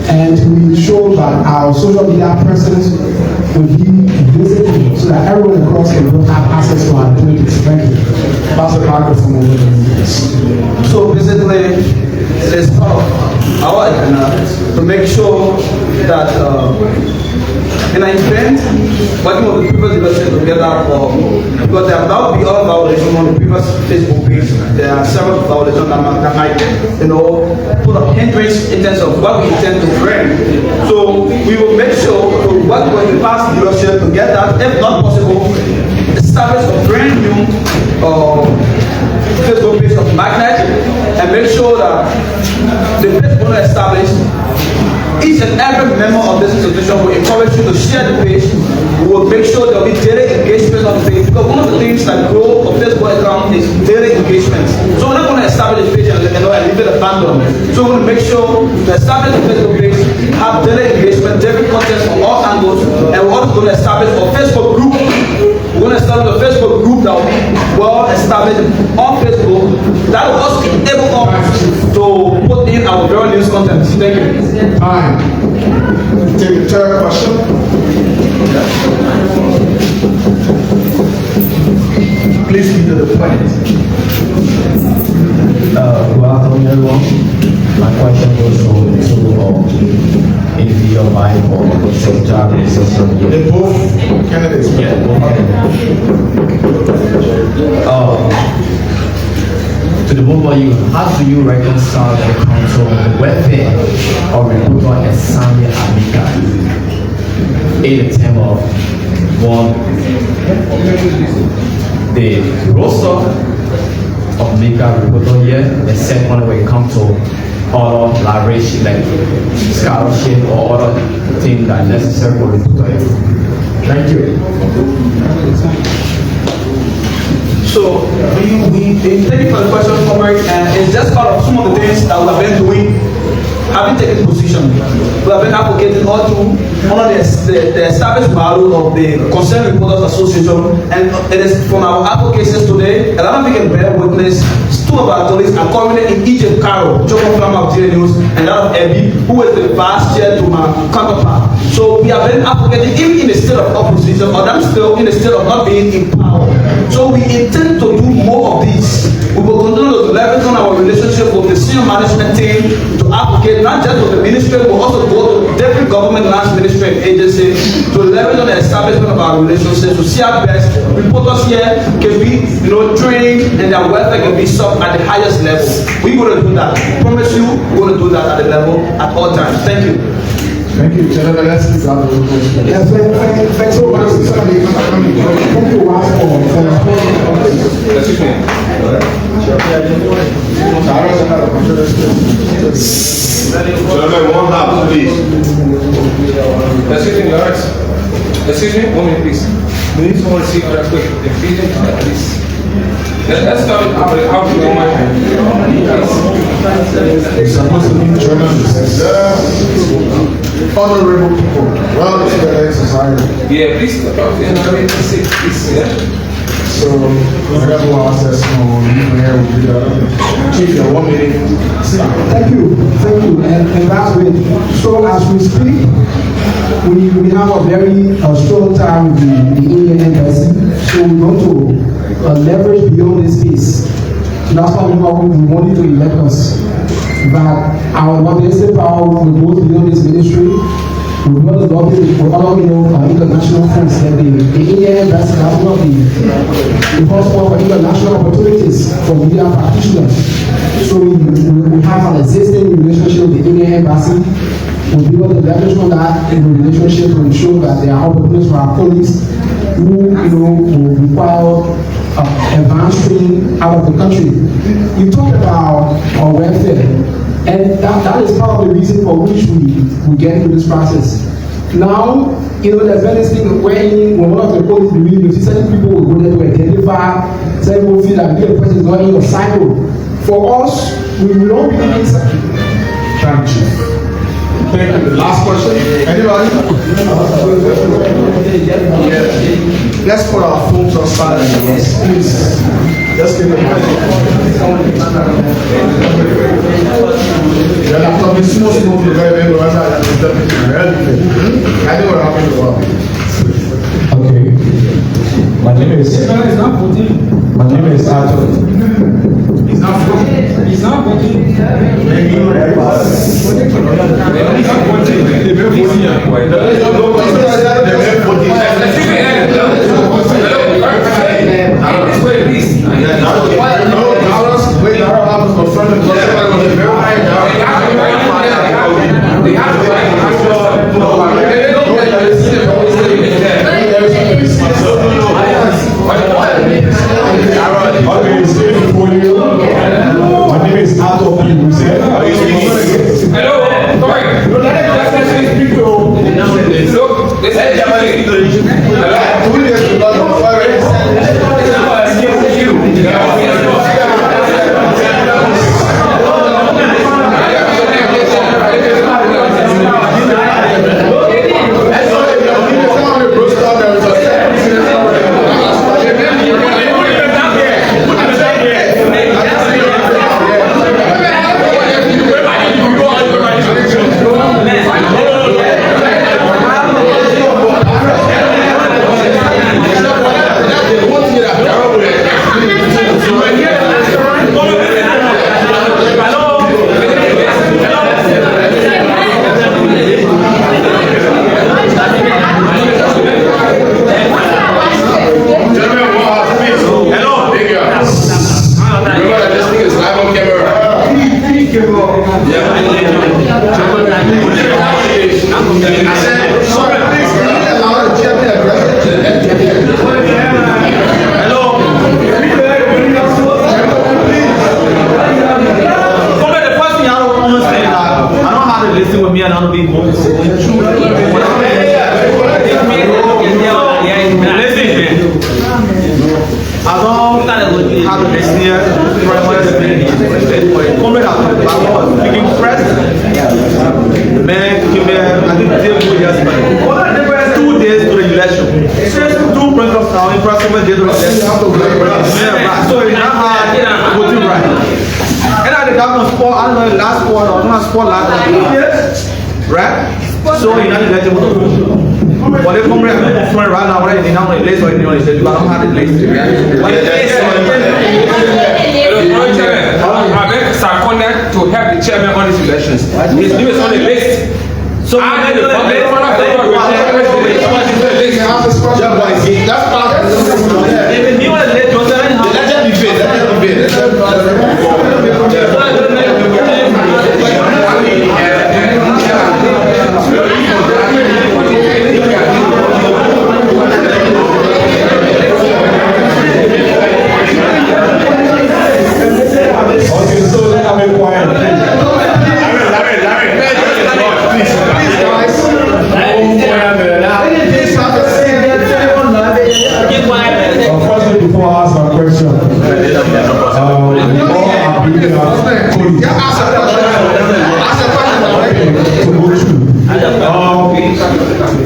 and we show that our social media presence will be visible so that everyone across the world have access to our activities. Thank you. Pass the microphone over to you. So basically, it's part of our agenda to make sure that in an event, working with the previous leadership together, because there will be other violations on the previous Facebook page. There are several violations that might, put a hindrance in terms of what we intend to bring. So we will make sure to work with the past leadership to get that, if not possible, establish a brand new Facebook page of MICAT and make sure that the page will establish. Each and every member of this institution will encourage you to share the page. We will make sure there will be daily engagement on the page, because one of the things that grow of Facebook account is daily engagement. So we're not going to establish the page and leave it abandoned. So we're going to make sure to establish the Facebook page, have daily engagement, daily content from all angles, and we're also going to establish a Facebook group. We're going to establish a Facebook group that will be well established on Facebook that will also enable us to put in our very news content. Thank you. Time. Take the third question. Please be to the point. Good afternoon, everyone. My question goes to AV or my for Secretary of Social Media. The both candidates. Yeah, to the both of you, how do you reconcile the council on the welfare of reporter and Sami Amika in the term of one, the roster of MICAT reporter here, the second when it comes to other leverage like scholarship or other things that are necessary for reporter? Thank you. So we thank you for the question, Comrade, and it's just part of some of the things that we have been doing, having taken position. We have been advocating all through under the established value of the Concerned Reporters Association, and it is from our advocacies today, and I don't think you can bear witness, two of our colleagues are currently in Egypt, Cairo, Choco Flam of Daily News, and that of Ebi, who is the vice chair to my counterpart. So we have been advocating even in the state of opposition, or them still in the state of not being in power. So we intend to do more of this. We will continue to leverage on our relationship with the senior management team to advocate not just with the ministry, but also go to different government lands ministry and agencies to leverage on the establishment of our relationships to see how best reporters here can be trained and their welfare can be served at the highest level. We're going to do that. I promise you, we're going to do that at the level at all times. Thank you. Thank you. General, let's speak out the question. Yes, thanks so much. Thank you once more. Excuse me. Gentlemen, 1 half, please. Excuse me, guards. Excuse me, 1 minute, please. We need someone to see that quick. Please. Let's start with how to do my hand. It's supposed to be journalists. Honorable people, well experienced society. Yeah, please step out and I mean, please, yeah. So, whatever was access on here will be Chief, 1 minute. Thank you, and that's great. So as we speak, we have a very strong time with the Indian embassy, so we want to leverage beyond this space. So that's why we want you to elect us. But our mobilizing power will go beyond this ministry we want to lobby with other, international friends that the Indian embassy has one of the hotspot for international opportunities for media practitioners. So we have an existing relationship with the Indian embassy. We'll be able to leverage on that in the relationship to ensure that there are opportunities for our colleagues who, will require advanced training out of the country. You talked about our welfare, and that is part of the reason for which we get into this process. Now, there's various things when one of the police believes, certain people will go there to identify, certain people feel that the person is not in your cycle. For us, we will not be inside. Thank you. Thank you. Last question. Anybody? Yeah. Let's put our phones on silent, please. Just give me a minute. Okay. My name is Arthur. He's not voting. He's not voting. To help the chairman on his elections. His name is on the list. So I made the public. That's part of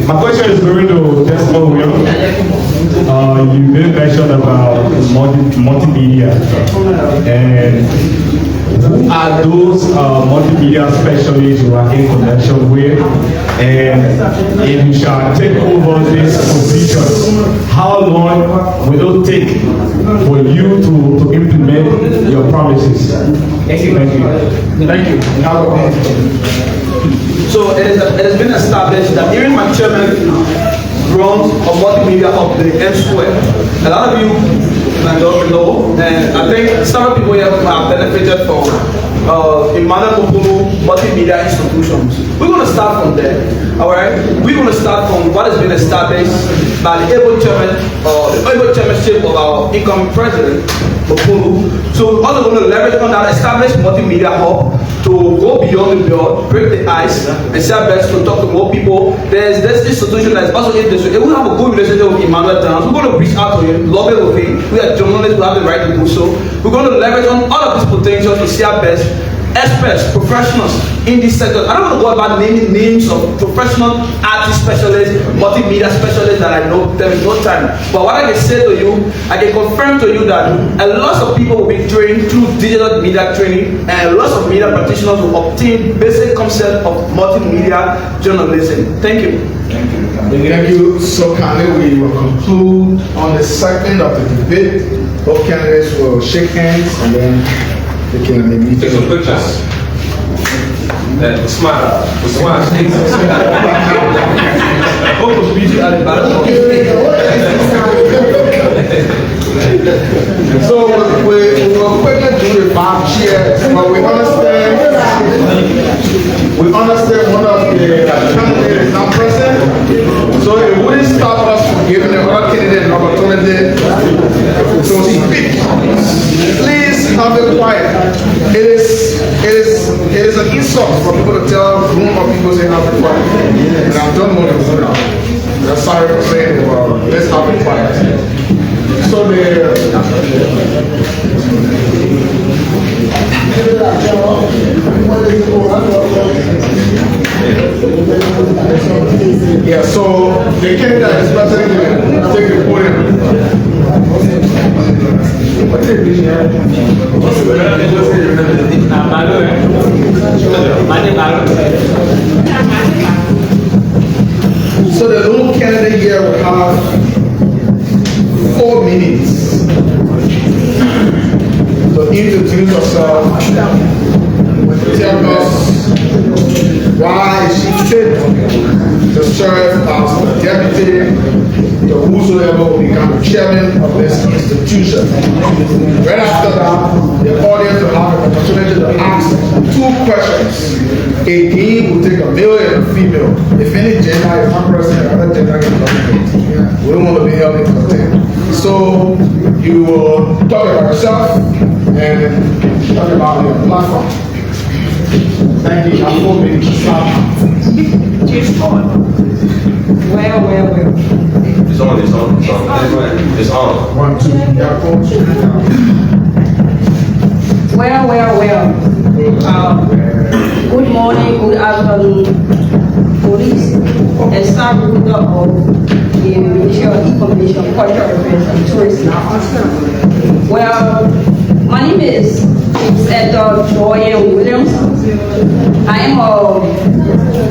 My question is going to testimony. You made mention about multimedia, and who are those multimedia specialists you are in connection with? And if you shall take over this position, how long will it take for you to implement your promises? Thank you. Thank you. So it has been established that during my chairman runs a multimedia hub, the M Square. A lot of you don't know, and I think several people here have benefited from Emmanuel Mokolo multimedia institutions. We're going to start from there, all right? We're going to start from what has been established by the able chairmanship of our incoming president, Mokolo. So we're also going to leverage on that established multimedia hub to go beyond the beyond, break the ice, and say our best to talk to more people. There's this institution that's also in this. If we have a good relationship with Emmanuel Dance, we're going to reach out to him, lobby with him. We are journalists, we have the right to do so. We're going to leverage on all of this potential to see our best experts, professionals in this sector. I don't want to go about naming names of professional artist specialists, multimedia specialists that I know. There is no time. But what I can say to you, I can confirm to you that a lot of people will be trained through digital media training, and lots of media practitioners will obtain basic concept of multimedia journalism. Thank you. Thank you so kindly. We will conclude on the second of the debate. Both candidates will shake hands and then they can meet. Take some pictures. Smile. Smile. So we will quickly do the back cheers, but we understand one of the candidates is not present, so it wouldn't stop us from giving the other candidate an opportunity to speak. Please have it quiet. It is an insult for people to tell a room of people say have it quiet, and I don't want to do that. I'm sorry for saying it, but let's have it quiet. So yeah, so the candidate that is present, take the podium. So the lone candidate here will have 4 minutes to introduce herself, tell us why she fit to serve as the deputy to whosoever will become the chairman of this institution. Right after that, the audience will have an opportunity to ask 2 questions. A dean will take a male and a female. If any gender is not present, another gender can come. We don't want to be held in contempt. So you will talk about yourself and talk about your platform. Thank you. I'm 4 minutes to start. Just on. Well. It's on. It's on. 1, 2. Yeah, Well. Good morning, good afternoon, police, and staff recruiter of the Ministry of Information, Cultural Affairs, and Tourism. Well, my name is Edward Joy Williams. I am a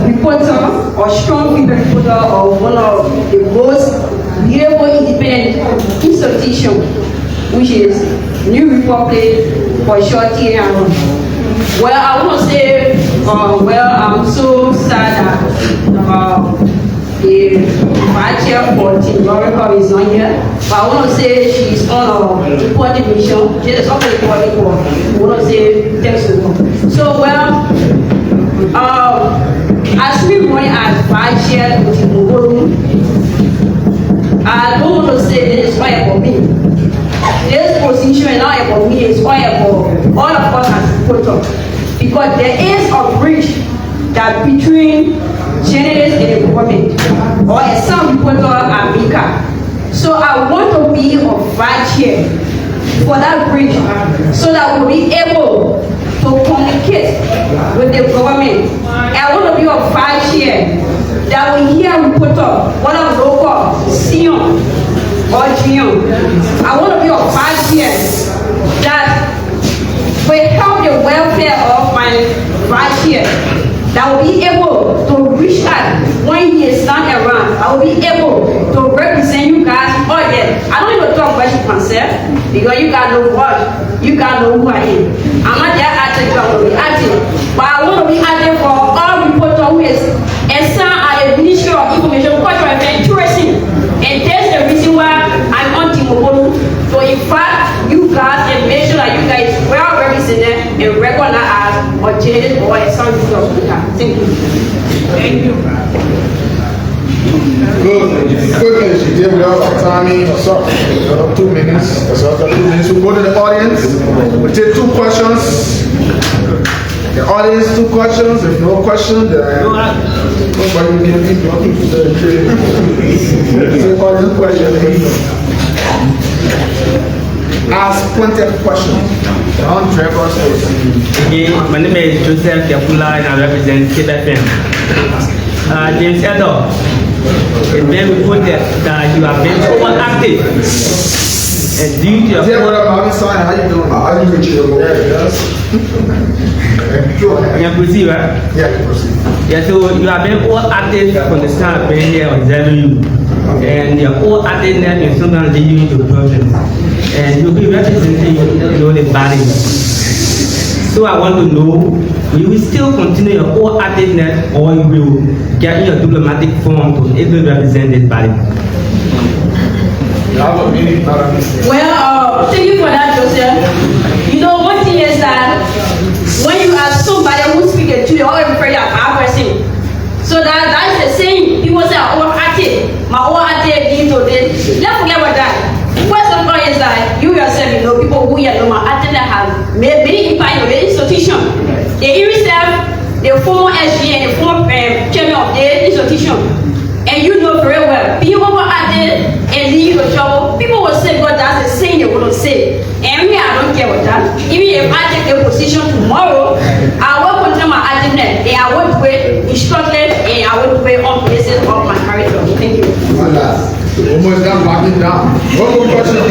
reporter, or strong female reporter of one of the most beautiful independent institutions, which is New Republic for short and well, I want to say, I'm so sad that the vice chair for TrueLiberia is not here. But I want to say she's on a important mission. She is also important for. I want to say thanks to her. So, as we run as vice chair with Mokolo, I don't want to say this is fire for me. This position is not for me, it's fire for all of us as reporters. Because there is a bridge that between journalists and the government, or a some reporter and MICAT. So I want to be a vice chair for that bridge, so that we'll be able to communicate with the government. I want to be a vice chair that will hear reporter, whether local, Sion, or Gion. I want to be a vice chair that will help the welfare of my vice chair, that will be able to reach out when he is not around. I will be able to represent you guys all there. I don't even talk about myself, because you guys know what, you guys know who I am. I'm not there acting, but I want to be acting. But I want to be acting for all reporters who is candidate or a service of MICAT. Thank you. Thank you. Good. Quickly, she did without timing. Sorry, 2 minutes. So after 2 minutes, we'll go to the audience. We'll take 2 questions. The audience, 2 questions. If no question, then nobody can be talking to the audience question. Ask plenty of questions. Don't drag us. My name is Joseph Yapula and I represent KBFM. James Edo, it's been reported that you have been overactive. And due to your what up, how you doing? How you doing? can proceed, right? Yeah, you proceed. Yeah, so you have been overactive from the start of being here observing you. And your overactiveness is sometimes leading you to problems. And you'll be representing the body. So I want to know, will you still continue your overactiveness or you will get in your diplomatic form to able to represent this body? Well, thank you for that, Joseph. You know, one thing is that when you are somebody who speaks to you, always pray a bad person. So that's the saying. People say, overactive. My overactive being to this. Let's forget about that. First of all is that you yourself, you know, people who you know, active have made many impact on the institution. They even serve the former SG and the former chairman of the institution. And you know very well, being overactive and leading to trouble, people will say, God, that's the saying they will say. And me, I don't care what that. Even if I take a position tomorrow, I will continue my activeness and I will do it instructed and I will do it on basis of my character. Thank you. Almost got locked it down. One more question.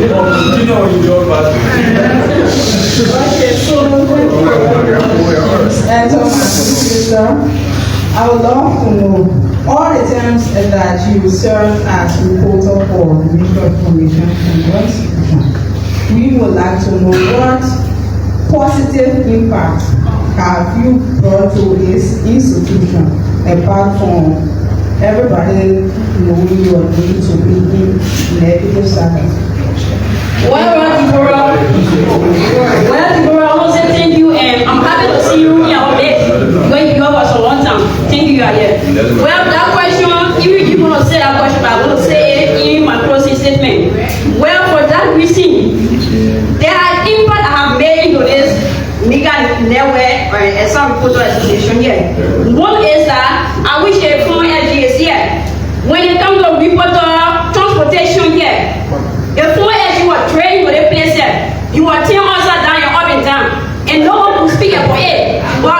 You know what you're doing about And so, sister, I would love to know all the times that you served as reporter for the Ministry of Information and Constitution. We would like to know what positive impact have you brought to this institution apart from everybody knowing you are going to be in negative service? Well, Deborah, I want to say thank you and I'm happy to see you here all day. When you have us for a long time. Thank you, you are here. Well, that question, even if you want to say that question, but I want to say it in my closing statement. Well, for that reason, there are impact I have made into this MICAT network or some reporter association here. One is that I wish a former LG is here. When it comes to reporter transportation here, if former LG was trained with a place here, you are team us down your up and down, and no one will speak for it. But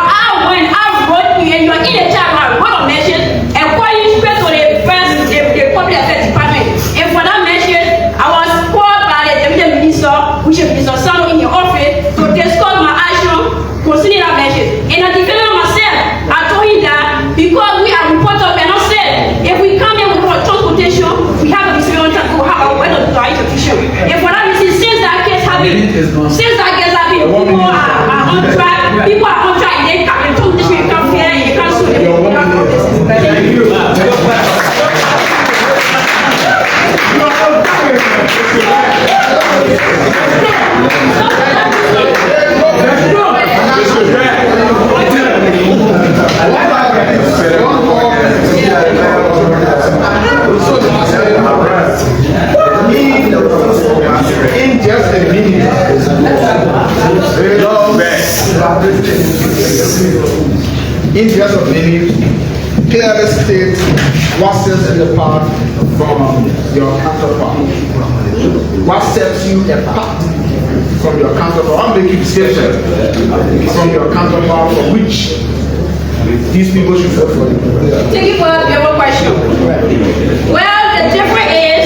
when I wrote you and you are in a chat, I wrote a message and call you straight to the public affairs department. And for that message, I was called by the deputy minister, which is Mr. Sano in the office, to discuss my action concerning that message. And I defended myself. I told him that because we are reporters, we are not said. If we come here with our transportation, we have a decision to go have our weather to our institution. And for that reason, since that case happened, people are on track. People are on track. They come and talk this way, come here, and you can't sue them. Thank you. In just a minute. In just a minute, clearly state what sets you apart from your counterpart. What sets you apart from your counterpart? I'll make you decision from your counterpart for which these people should vote for you. Thank you for your question. Well, the difference is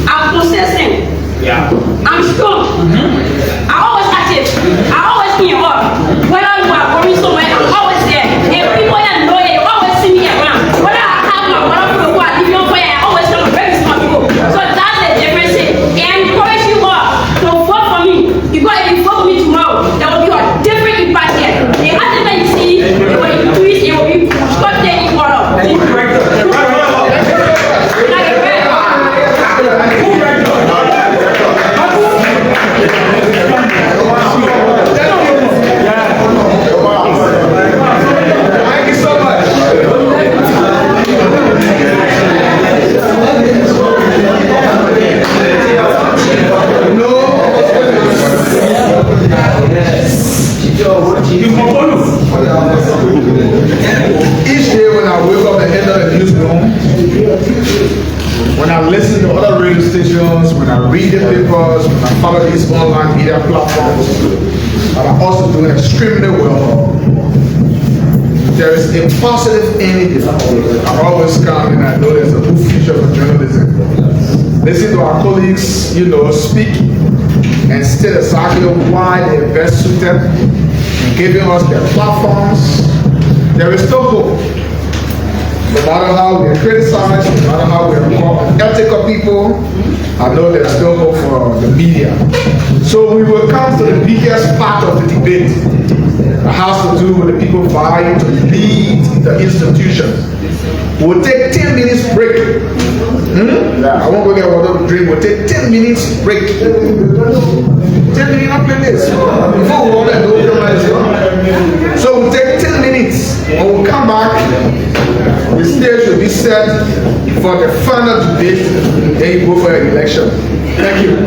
I'm consistent. Yeah. I'm strong. I'm always active. I always be up. Whether you are going somewhere, I'm always there. And people that know it, you always see me around. Whether I have my whatever for what, if you're where I always come very smart people. So that's the difference. And encourage you all to vote for me. Because if you vote for me tomorrow, there will be a different impact here. The other that you see, it will increase, it will be structured in order. listen to other radio stations, when I read the papers, when I follow these online media platforms, and I'm also doing extremely well. There is a positive ending. I'm always calm and I know there's a good future for journalism. Listen to our colleagues, you know, speak and state exactly why they're best suited in giving us their platforms. There is still hope. No matter how we're criticized, no matter how we're called ethical people, I know there's still hope for the media. So we will come to the biggest part of the debate. It has to do with the people vying to lead the institution. We'll take 10 minutes break. I won't go get water to drink. We'll take 10 minutes break. 10 minutes after this. Before we want to do it, so we'll take 10 minutes and we'll come back. The stage will be set for the final debate. Then you go for an election. Thank you.